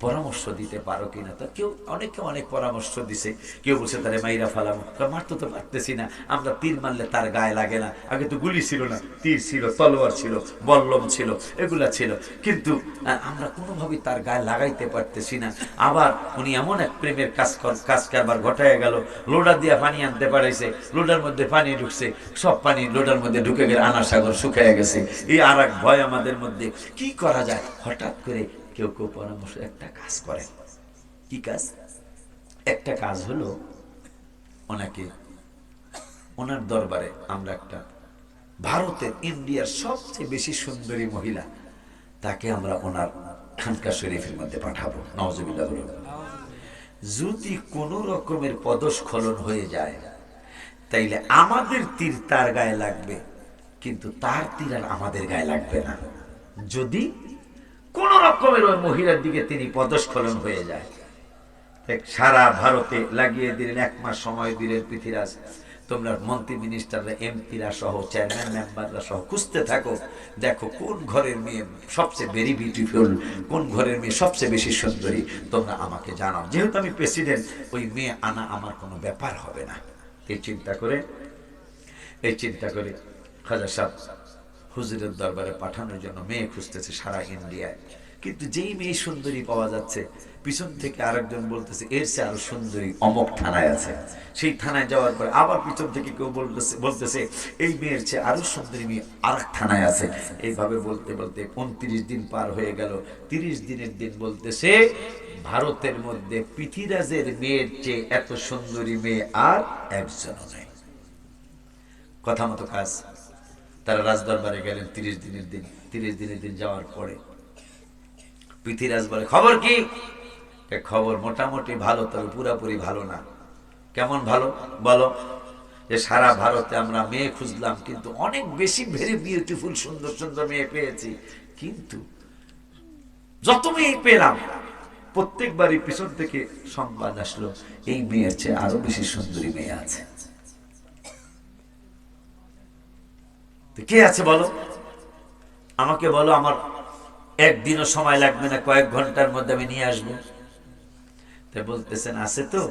পরামর্শ দিতে পারো কিনা? তো কেউ অনেকে অনেক পরামর্শ দিছে। কেউ বলছে তারে মাইরা ফালাম, মারতে তো পারতেছি না, আমরা তীর মারলে তার গায়ে লাগে না, আগে তো গুলি ছিল না, তীর ছিল, তলোয়ার ছিল, বল্লম ছিল, এগুলা ছিল, কিন্তু আমরা কোনোভাবেই তার গায়ে লাগাইতে পারতেছি না। আবার উনি এমন এক প্রেমের কাজ কারবার ঘটায় গেল, লোডার দিয়া পানি আনতে পারাইছে, লোডার মধ্যে পানি ঢুকছে, সব পানি লোডার মধ্যে ঢুকে গেলে আনার সাগর শুকায় গেছে। এই আর এক ভয় আমাদের মধ্যে, কি করা যায়? হঠাৎ করে কেউ কেউ পরামর্শ, একটা কাজ করে। কি কাজ? একটা কাজ হলো, ওনাকে, ওনার দরবারে আমরা একটা ভারতের, ইন্ডিয়ার সবচেয়ে বেশি সুন্দরী মহিলা, তাকে আমরা ওনার খানকা শরীফের মধ্যে পাঠাবো। নাউজুবিল্লাহ বলুন। যদি কোন রকমের পদস্খলন হয়ে যায়, তাইলে আমাদের তীর তার গায়ে লাগবে, কিন্তু তার তীর আর আমাদের গায়ে লাগবে না। যদি কোন রকমের ওই মহিলার দিকে তিনি পদস্খলন হয়ে যায়, সারা ভারতে লাগিয়ে দিলেন। 1 মাস সময় দিলেন পৃথ্বীরাজ, তোমরা মন্ত্রী মিনিস্টাররা, এমপিরা সহ, চেয়ারম্যান মেম্বাররা সহ খুঁজতে থাকো, দেখো কোন ঘরের মেয়ে সবচেয়ে ভেরি বিউটিফুল, কোন ঘরের মেয়ে সবচেয়ে বেশি সুন্দরী, তোমরা আমাকে জানাও। যেহেতু আমি প্রেসিডেন্ট, ওই মেয়ে আনা আমার কোনো ব্যাপার হবে না। এই চিন্তা করে খাজা সাহেব হুজুরের দরবারে পাঠানোর জন্য মেয়ে খুঁজতেছে সারা ইন্ডিয়ায়। কিন্তু যেই মেয়ে সুন্দরী পাওয়া যাচ্ছে, পিছন থেকে আরেকজন বলতেছে এর চেয়ে আরো সুন্দরী অমুক থানায় আছে। সেই থানায় যাওয়ার পরে আবার পিছন থেকে কেউ বলতেছে এই মেয়ের চেয়ে আরো সুন্দরী মেয়ে আরেক থানায় আছে। এইভাবে বলতে বলতে 29 দিন পার হয়ে গেল। 30 দিনের দিন বলতেছে ভারতের মধ্যে পৃথ্বীরাজের মেয়ের চেয়ে এত সুন্দরী মেয়ে আর একজনও নেই। কথা মতো কাজ। তারা রাজদরবারে গেলেন 30 দিনের দিন। 30 দিনের দিন যাওয়ার পরে পৃথ্বীরাজ বলে, খবর কি? খবর মোটামুটি ভালো, তবে পুরাপুরি ভালো না। কেমন ভালো বলো? যে সারা ভারতে আমরা মেয়ে খুঁজলাম, কিন্তু অনেক বেশি ভেরি বিউটিফুল, সুন্দর সুন্দর মেয়ে পেয়েছি, কিন্তু যত মেয়ে পেলাম প্রত্যেকবারই পিছন থেকে সংবাদ আসলো এই মেয়ের চেয়ে আরো বেশি সুন্দরী মেয়ে আছে। কে আছে বলো? আমাকে বলো, আমার একদিনও সময় লাগবে না, কয়েক ঘন্টার মধ্যে আমি নিয়ে আসবো। তাই বলতেছেন আছে তো,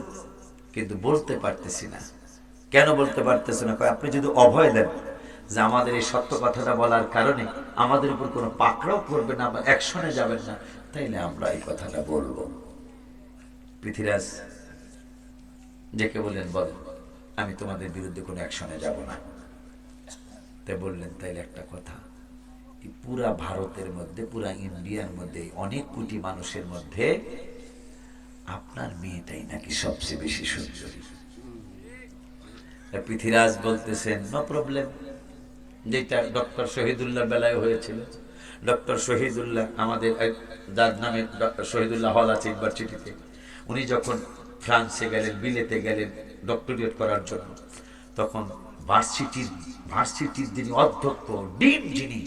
কিন্তু বলতে পারতেছি না। কেন বলতে পারতেছি না? আপনি যদি অভয় দেন যে আমাদের এই সত্য কথাটা বলার কারণে আমাদের উপর কোনো পাকড়াও করবে না, বা অ্যাকশনে যাবেন না, তাইলে আমরা এই কথাটা বলবো। পৃথ্বীরাজ ডেকে বললেন, বল, আমি তোমাদের বিরুদ্ধে কোনো অ্যাকশনে যাব না। তাই বললেন, তাইলে একটা কথা, পুরা ভারতের মধ্যে, পুরা ইন্ডিয়ার মধ্যে, অনেক কোটি মানুষের মধ্যে আপনার মেয়েটাই নাকি সবচেয়ে বেশি সুন্দরী। পৃথ্বীরাজ বলতেছেন, নো প্রবলেম। যেটা ডক্টর শহীদুল্লাহ বেলায় হয়েছিল। ডক্টর শহীদুল্লাহ, আমাদের যার নামে ডক্টর শহীদুল্লাহ হল আছে ইউনিভার্সিটিতে, উনি যখন ফ্রান্সে গেলেন, বিলেতে গেলেন ডক্টরেট করার জন্য, তখন ভার্সিটির যিনি অধ্যক্ষ, ডিন যিনি,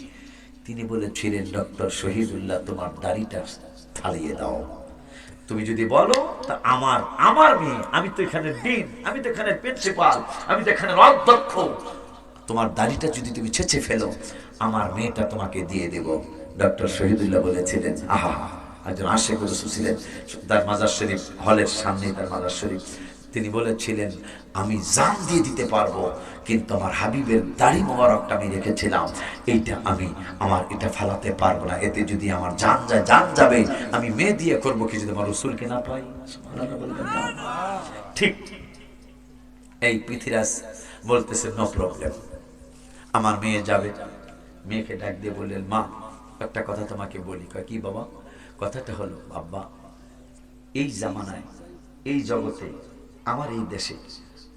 তিনি বলেছিলেন, ডক্টর শহীদুল্লাহ তোমার দাড়িটা ফালিয়ে দাও। তুমি যদি বলো তা আমার মেয়ে, আমি তো এখানে ডিন, আমি তো এখানে প্রিন্সিপাল, আমি তো এখানে অধ্যক্ষ, তোমার দাড়িটা যদি তুমি ছেঁচে ফেলো, আমার মেয়েটা তোমাকে দিয়ে দেব। ডক্টর শহীদুল্লাহ বলেছিলেন, আহা, একজন আশেক রাসূল ছিলেন, তার মাজার শরীফ হলের সামনেই তার মাজার শরীফ, তিনি বলেছিলেন আমি জান দিয়ে দিতে পারবো, কিন্তু আমার হাবিবের দাড়ি মোবারকটা আমি রেখেছিলাম, এইটা আমি আমার এটা ফালাতে পারবো না, এতে যদি আমার জান যায় জান যাবে, আমি মেয়ে দিয়ে করবো কি যদি আমার রসুলকে না পাই। সুবহানাল্লাহ বলবেন না? ঠিক এই পৃথিরাজ বলতেছে নো প্রবলেম, আমার মেয়ে যাবে। মেয়েকে ডাক দিয়ে বললেন মা একটা কথা তোমাকে বলি। কয় কি বাবা? কথাটা হলো আব্বা, এই জামানায় এই জগতে আমার এই দেশে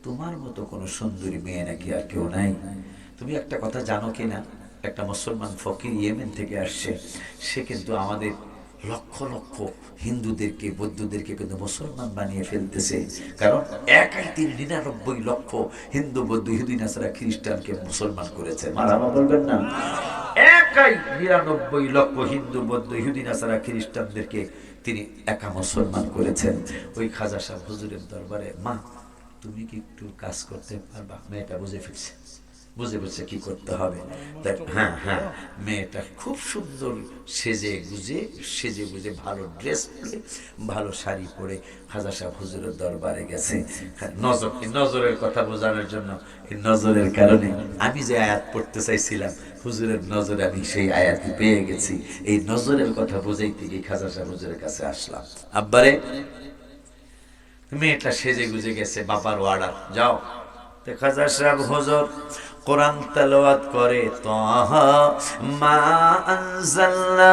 তোমার মতো কোনো সুন্দরী মেয়ে নাকি আর কেউ নাই। তুমি একটা কথা জানো কি না, একটা মুসলমান ফকির ইয়েমেন থেকে আসছে, সে কিন্তু আমাদের লক্ষ লক্ষ হিন্দুদেরকে বৌদ্ধদেরকে কিন্তু মুসলমান বানিয়ে ফেলতেছে। কারণ একাই তিনি 99 লক্ষ হিন্দু বৌদ্ধ ইহুদি নাসারা খ্রিস্টানকে মুসলমান করেছে। মারামা বলবেন না? একাই 99 লক্ষ হিন্দু বৌদ্ধ ইহুদি নাসারা খ্রিস্টানদেরকে তিনি একা মুসলমান করেছেন। ওই খাজা সাহেব হুজুরের দরবারে মা তুমি কি একটু কাজ করতে পারবা? মেয়েটা বুঝে ফেলছে, বুঝে বলছে কি করতে হবে। হ্যাঁ হ্যাঁ, মেয়েটা খুব সুন্দর সেজে গুজে ভালো ড্রেস পরে ভালো শাড়ি পরে খাজা সাহেব হুজুরের দরবারে গেছে। নজরের কথা বোঝানোর জন্য, এই নজরের কারণে আমি যে আয়াত পড়তে চাইছিলাম হুজুরের নজরে আমি সেই আয়াতই পেয়ে গেছি। এই নজরের কথা বোঝাইতে গিয়ে খাজা সাহেব হুজুরের কাছে আসলাম। আব্বারে মেয়েটা সেজে গুজে গেছে, বাবার অর্ডার যাও। খাজা সাহেব হুজুর কোরআন তেলাওয়াত করে, তাহা মা আনজালনা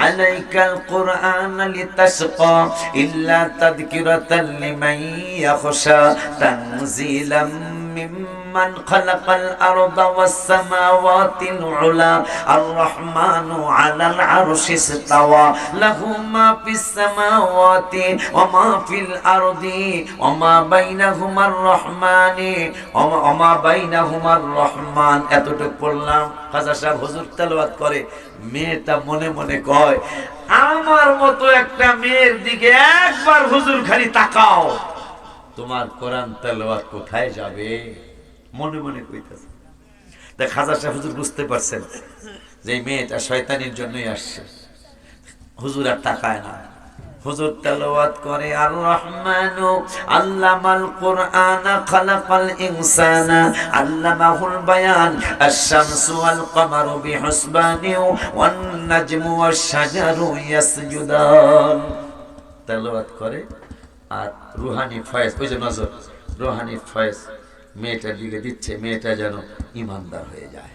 আলাইকাল কুরআনা লিতাশকা ইল্লা তাযকিরাতাল লিমান ইয়াখশা তানজিলাম মিম্মান খালাকাল আরদা ওয়াস সামাওয়াতিল উলা আর রহমানু আলাল আরশি ইসতাওয়া লাহু মা ফিস সামাওয়াতি ওয়া মা ফিল আরদি ওয়া মা বাইনাহুমার রহমানি ওয়া মা বাইনাহুমার রহমান। এতটুকু পড়লাম। খাজা সাহেব হুজুর তেলাওয়াত করে, মেয়েটা মনে মনে কয় আমার মতো একটা মেয়ের দিকে একবার হুজুর খালি তাকাও, তোমার কোরআন তেলাওয়াত কোথায় যাবে? মনে মনে কইতাছে। তা খাজা সাহেব হুজুর বুঝতে পারছেন যে এই মেয়েটা শয়তানির জন্যই আসছে। হুজুর আর তাকায় না, হুজুর তেলাওয়াত করে আর রহমানু আল্লামাল কুরআনা খালাকাল ইনসানা আল্লামাহুল বায়ান আশ-শামসু ওয়াল কমারু বিহুসবানি ওয়ান নাজমু ওয়াশ শাজারু ইয়াসজুদান। তেলাওয়াত করে আর রুহানি ফয়েজ, ওই যে নজর রুহানি ফয়েজ মেয়েটার দিকে দিচ্ছে, মেয়েটা যেন ইমানদার হয়ে যায়।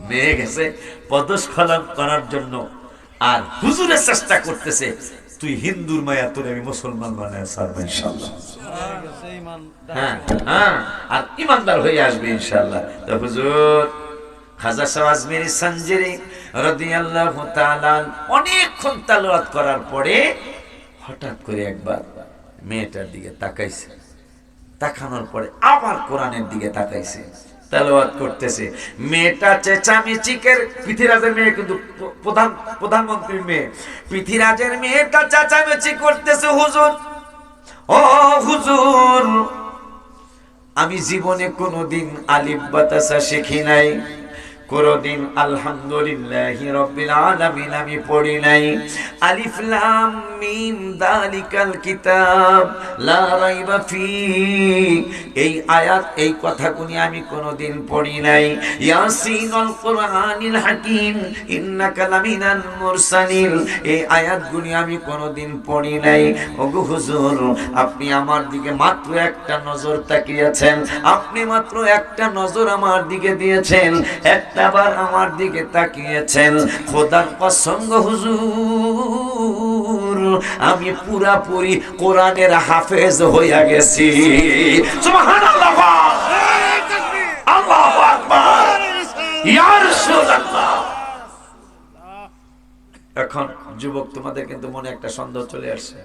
মেয়ে গেছে পদস্খলন করার জন্য, আর হুজুরের চেষ্টা করতেছে তুই হিন্দুর মায়া তোর আমি মুসলমান বানায় ছাড়বো ইনশাআল্লাহ। হ্যাঁ হ্যাঁ, আর ইমানদার হয়ে আসবে ইনশাআল্লাহ। তো হুজুর খাজা সাহেব আজমিরি সানজিরি রাদিয়াল্লাহু তাআলা অনেকক্ষণ তেলাওয়াত করার পরে হঠাৎ করে একবার মেয়েটার দিকে তাকাইছে, তাকানোর পরে আবার কোরআনের দিকে তাকাইছে, তেলাওয়াত করতেছে। মেয়েটা চেঁচামেচিকের, পৃথিরাজের মেয়ে কিন্তু প্রধানমন্ত্রীর মেয়ে, পৃথিরাজের মেয়েটা চেঁচামেচি করতেছে হুজুর, ও হুজুর আমি জীবনে কোনোদিন আলিফ বাতাসা শিখি নাই, কোনদিন আলহামদুলিল্লাহি রাব্বিল আলামিন আমি পড়ি নাই, আলিফ লাম মিম যালিকাল কিতাব লা রাইবা ফি, এই আয়াত এই কথাগুলি আমি কোনদিন পড়ি নাই, ইয়াসিনুল কুরআনিল হাকিম ইন্নাকা লামিনাল মুরসালিন, এই আয়াতগুলি আমি কোনদিন পড়ি নাই। ওগো হুজুর আপনি আমার দিকে মাত্র একটা নজর তাকিয়েছেন, আপনি মাত্র একটা নজর আমার দিকে দিয়েছেন, একবার আমার দিকে তাকিয়েছেন, খোদার কসম হুজুর আমি পুরাপুরি কোরআনের হাফেজ হইয়া গেছি। সুবহানাল্লাহ, আল্লাহু আকবার, ইয়া রাসূলুল্লাহ। এখন যুবক তোমাদের কিন্তু মনে একটা সন্দেহ চলে আসছে,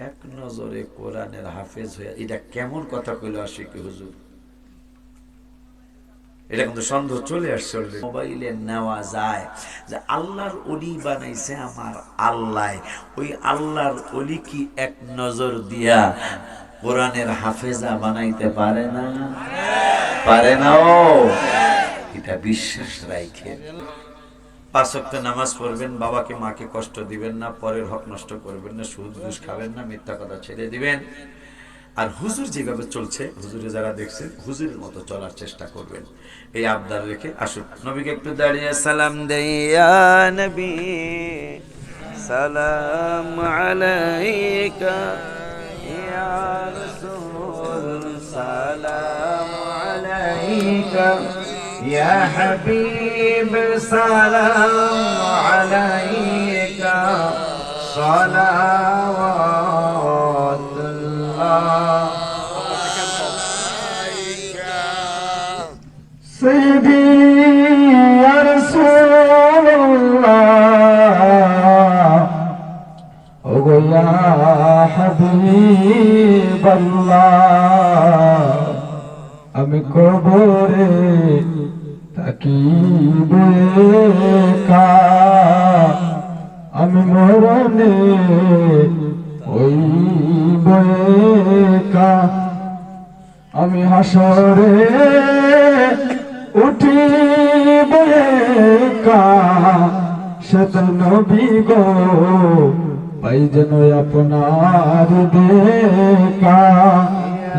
এক নজরে কোরআনের হাফেজ হইয়া, এটা কেমন কথা কইলো আশিকি হুজুর? এটা কিন্তু সন্দেহ চলে আসছে। মোবাইলে নেওয়া যায় যে আল্লাহর ওলি বানাইছে আমার আল্লাহ, ওই আল্লাহর ওলি কি এক নজর দিয়া কোরআনের হাফেজা বানাইতে পারে না? পারে না। ও এটা বিশ্বাস রাখে 5 ওয়াক্ত নামাজ পড়বেন, বাবাকে মাকে কষ্ট দিবেন না, পরের হক নষ্ট করবেন না, সুদ ঘুষ খাবেন না, মিথ্যা কথা ছেড়ে দিবেন। আর হুজুর যেভাবে চলছে, হুজুরে যারা দেখছেন হুজুরের মতো চলার চেষ্টা করবেন। এই আবদার রেখে আসুন নবীকে একটু দাঁড়িয়ে সালাম দেই। ইয়া নবী সালাম আলাইকা, ইয়া রাসূল সালাম আলাইকা, ইয়া হাবিব সালাম আলাইকা, সালাওয়াতুল্লাহ سيدي يا رسول الله ويا حبيب الله আমি কবরে তাকিব একা, আমি মরণে ওই বকা, আমি হাসরে উঠিব একা, শত নবী গো পাই যেন আপনার দেখা।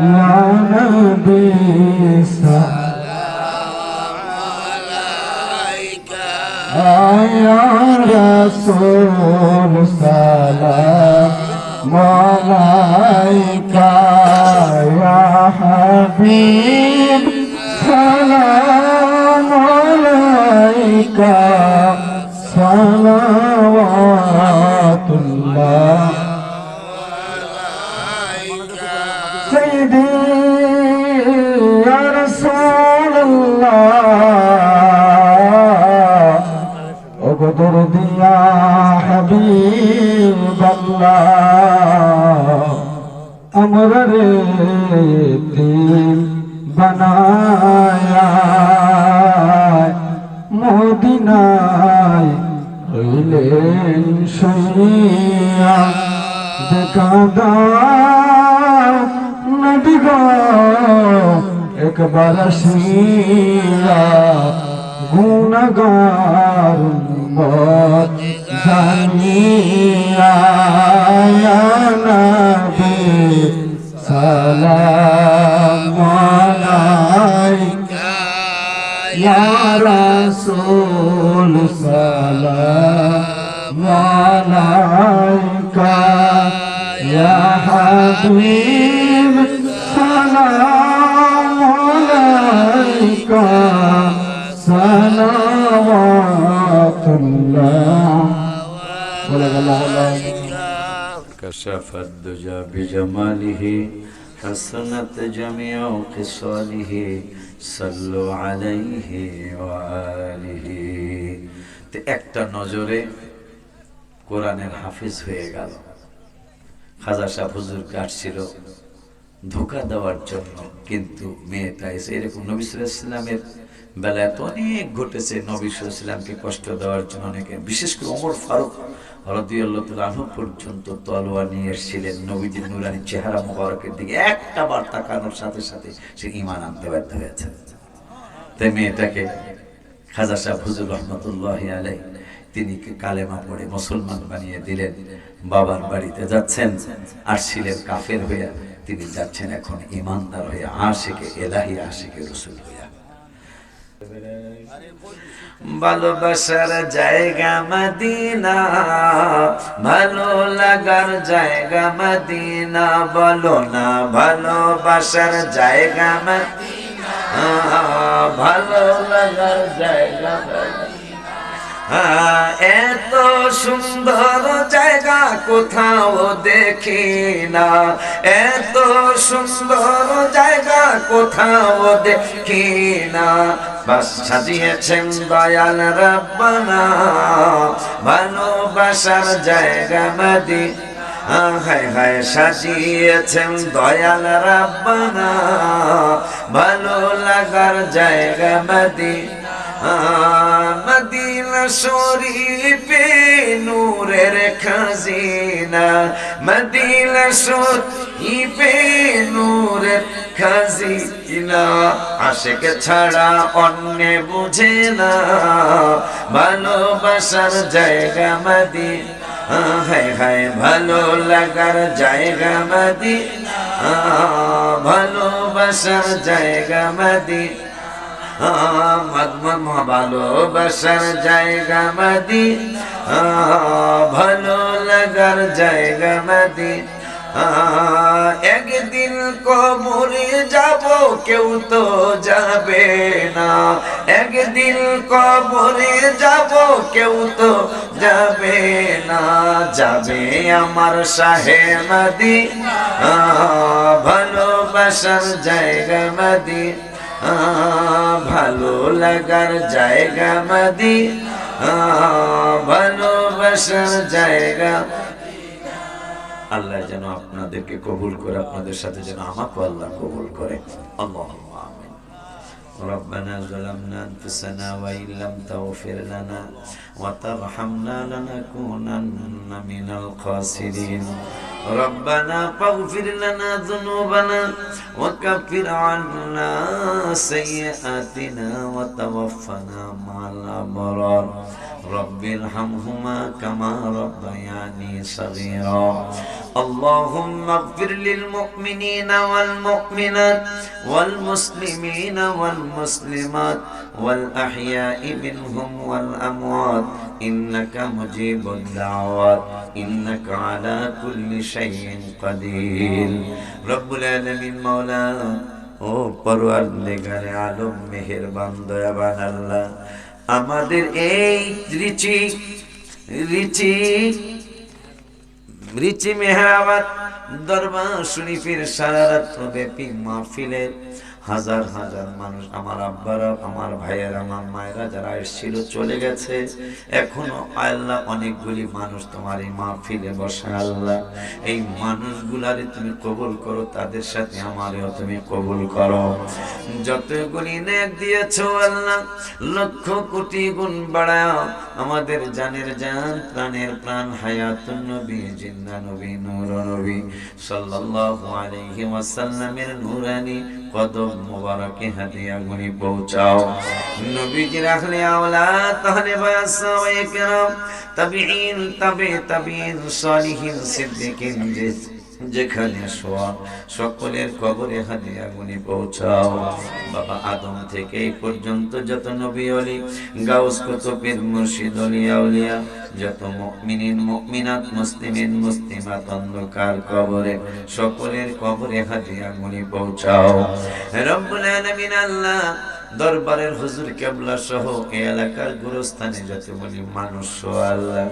ইয়া নবী ইয়া রাসূল সালাম আলাইকা, ইয়া হাবিব সালাম আলাইকা, সালাওয়াতুল্লাহ সাইয়্যিদি ইয়া রাসূলুল্লাহ ওগো দরদি ইয়া হাবিবাল্লাহ, আমরা রে তিল বানায়া মদিনায় হইলেন শুইয়া, দেখা দাও নবী গো একবার আসিয়া, গুনাহগার উম্মত জানিয়া, ইয়া নবী সালাম আলাইকা, ইয়া রাসূল সালাম আলাইকা, ইয়া হাবিব সালাম আলাইকা, সালাওয়াতুল্লাহ كشف الدجى بجماله حسنت جميع خصاله صلوا عليه وآله। তো একটা নজরে কোরআনের হাফিজ হয়ে গেল। খাজা সাহেব হুজুর কাটছিল ধোঁকা দেওয়ার জন্য, কিন্তু মেয়েটা এসে এরকম নবী সাল্লাল্লাহু আলাইহি ওয়াসাল্লামের বেলায় তো অনেক ঘটেছে, নবী সাল্লাল্লাহু আলাইহি ওয়াসাল্লামকে কষ্ট দেওয়ার জন্য অনেকে, বিশেষ করে ওমর ফারুক রাদিয়াল্লাহু তাআলা আনহু পর্যন্ত তলোয়ার নিয়ে এসেছিলেন নবীজির নূরানী চেহারা মোবারকের দিকে একটা বার তাকানোর সাথে সাথে সে ঈমান আনতে ব্যর্থ হয়েছে। তাই মেয়েটাকে খাজা সাহেব হুজুর রহমতুল্লাহি আলাইহি তিনি কালেমা পড়ে মুসলমান বানিয়ে দিলেন। বাবার বাড়িতে যাচ্ছেন, আসছিলেন কাফের হইয়া, তিনি যাচ্ছেন এখন ঈমানদার হইয়া, আশিকে ইলাহি আশিকে রাসূল হইয়া। ভালোবাসার জায়গা মদিনা, ভালো লাগার জায়গা মদিনা, বলো না ভালোবাসার জায়গা মদিনা, ভালো লাগার জায়গা এত সুন্দর জায়গা কোথাও দেখি না, এত সুন্দর জায়গা কোথাও দেখি না, বাস সাজিয়েছেন দয়াল রব্বানা, ভালোবাসার জায়গা মদিনা, হায় হায় সাজিয়েছেন দয়াল রব্বানা, ভালো লাগার জায়গা মদিনা, মদিনা শরীফে নূরের খাজিনা, মদিনা শরীফে নূরের খাজিনা, আশিক ছাড়া অন্য বুঝে না, ভালোবাসার জায়গা মদিনা, হায় হায় ভালো লাগার জায়গা মদিনা, ভালোবাসার জায়গা মদিনা, ভালোবাসার জায়গা মদিনা, ভালো লাগার জায়গা মদিনা। একদিন কবরে যাব কেউ তো যাবে না, একদিন কবরে যাব কেউ তো যাবে না, যাবে আমার শাহে মদিনা, ভালোবাসার জায়গা মদিনা, ভালো লাগার জায়গা মদিনা, ভালোবাসার জায়গা। আল্লাহ যেন আপনাদেরকে কবুল করে, আপনাদের সাথে যেন আমাকে আল্লাহ কবুল করে। আল্লাহুম্মা আমিন। ربنا ظلمنا أنفسنا وإن لم تغفر لنا وترحمنا لنكونن من الخاسرين ربنا فاغفر لنا ذنوبنا وكفر عنا سيئاتنا وتوفنا مع الأبرار رب ارحمهما كما ربياني صغيرا اللهم اغفر للمؤمنين والمؤمنات والمسلمين والمسلمات والأحياء منهم والأموات إنك مجيب الدعوات إنك على كل شيء قدير رب العالمين مولانا ও পরওয়ারদিগারে আলম মেহেরবান দয়াবান আল্লাহ, আমাদের এই রিচি মেহরাবাদ দরবার শরীফের সারা রাত ব্যাপী মাহফিলের হাজার হাজার মানুষ, আমার আব্বারা, আমার ভাইয়েরা, আমার মায়েরা যারা এসেছিল চলে গেছে, এখনো আল্লাহ অনেকগুলি মানুষ তোমার এই মাহফিলে বসে। আল্লাহ এই মানুষগুলারে তুমি কবুল করো, তাদের সাথে আমারেও তুমি কবুল করো। যতগুলি নেক দিয়েছো আল্লাহ লক্ষ কোটি গুণ বাড়াও, আমাদের জানের জান প্রাণের প্রাণ হায়াতুন নবী জিন্দা নবী নূর নবী সাল্লাল্লাহু আলাইহি ওয়াসাল্লামের নূরানি কদম মুবারকে হাদিয়া গুনি পৌঁছাও। নবীজির আহলে আওলাদ তাহলে সাহাবায়ে কেরাম তাবিঈন তাবিঈন সালিহিন সিদ্দিকিন যেখানে শোয়া সকলের কবরে হাদিয়া গুনি পৌঁছাও। বাবা আদম থেকে এই পর্যন্ত যত নবী ওলি গাউস কুতুবের মুর্শিদ ওলিয়া উলিয়া যত মুমিনিন মুমিনাত মুসলিমিন মুসলিমাত অন্ধকার কবরে সকলের কবরে হাদিয়া গুনি পৌঁছাও। রব্বুল আলামিন আল্লাহ দরবারের হুজুর কেবলা সহ এই এলাকার গুরুস্থানে যতগুলি মানুষ আল্লাহ,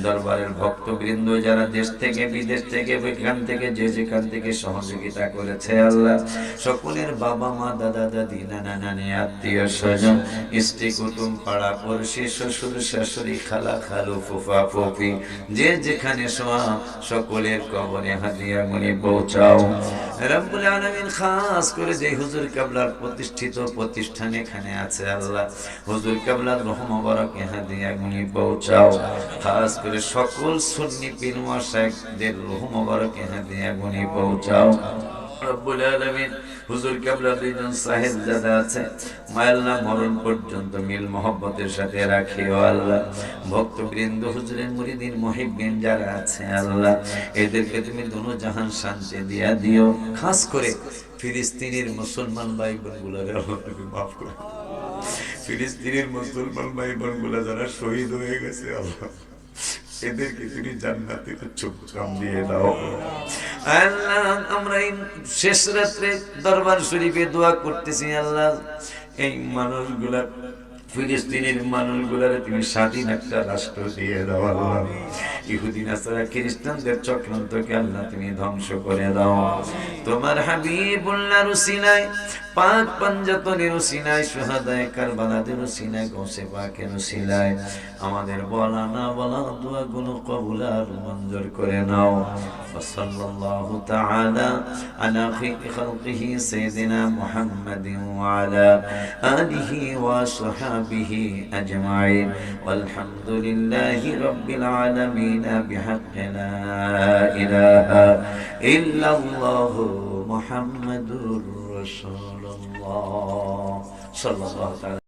দরবারের ভক্তবৃন্দ যারা দেশ থেকে বিদেশ থেকে এখান থেকে যে যেখান থেকে সহযোগিতা করেছে আল্লাহ, সকলের বাবা মা দাদা দাদি নানা নানি আত্মীয় স্বজন স্ত্রী কুটুম পাড়া পড়শি শ্বশুর শাশুড়ি খালা খালু ফুফা ফুফি যে যেখানে শোয়া সকলের কবরে হাদিয়া গুনি পৌঁছাও। রব্বুল আলামিন খাস করে যে হুজুর কেবলার প্রতিষ্ঠিত প্রতিষ্ঠান এখানে আছে আল্লাহ, হুজুর কেবলার রূহ মুবারকে হাদিয়া গুনি পৌঁছাও। খাস করে সকল সুন্নি পীর মাশায়েখদের রূহ মুবারকে হাদিয়া গুনি পৌঁছাও। রব্বুল আলামিন হুজুর কেবলার দুইজন সাহেবজাদা আছে, মায়াল্লাহ মরণ পর্যন্ত মিল মহব্বতের সাথে রাখিও আল্লাহ। ভক্তবৃন্দ হুজুরের মুরিদিন মুহিব্বিন যারা আছে আল্লাহ, এদেরকে তুমি দুনো জাহান শান্তি দিয়া দিও। খাস করে ফিলিস্তিনের মুসলমান ভাই বোনগুলোকে আল্লাহ তুমি মাফ করো। ফিলিস্তিনের মুসলমান ভাই বোনগুলো যারা শহীদ হয়ে গেছে আল্লাহ, এদেরকে তুমি জান্নাতের উচ্চ মুকাম দিয়ে দাও আল্লাহ। আমরা এই শেষ রাত্রে দরবার শরীফে দোয়া করতেছি আল্লাহ, এই মানুষগুলা ফিলিস্তিনের মানুষগুলারে তুমি স্বাধীন একটা রাষ্ট্র দিয়ে দাও আল্লাহ। ইহুদি নাসারা খ্রিস্টানদের চক্রান্তকে আল্লাহ তুমি ধ্বংস করে দাও। তোমার হাবিবুল্লাহর উসিলায় পাক পাঞ্জাতনের উসিলায় শুহাদায়ে কারবালাদের উসিলায় গৌসে পাকের উসিলায় আমাদের বলা না বলা দোয়াগুলো কবুল আর মঞ্জুর করে নাও। وصلى الله تعالى على خير خلقه سيدنا محمد وعلى آله وصحبه أجمعين والحمد لله رب العالمين بحق لا إله إلا الله محمد رسول الله صلى الله عليه وسلم.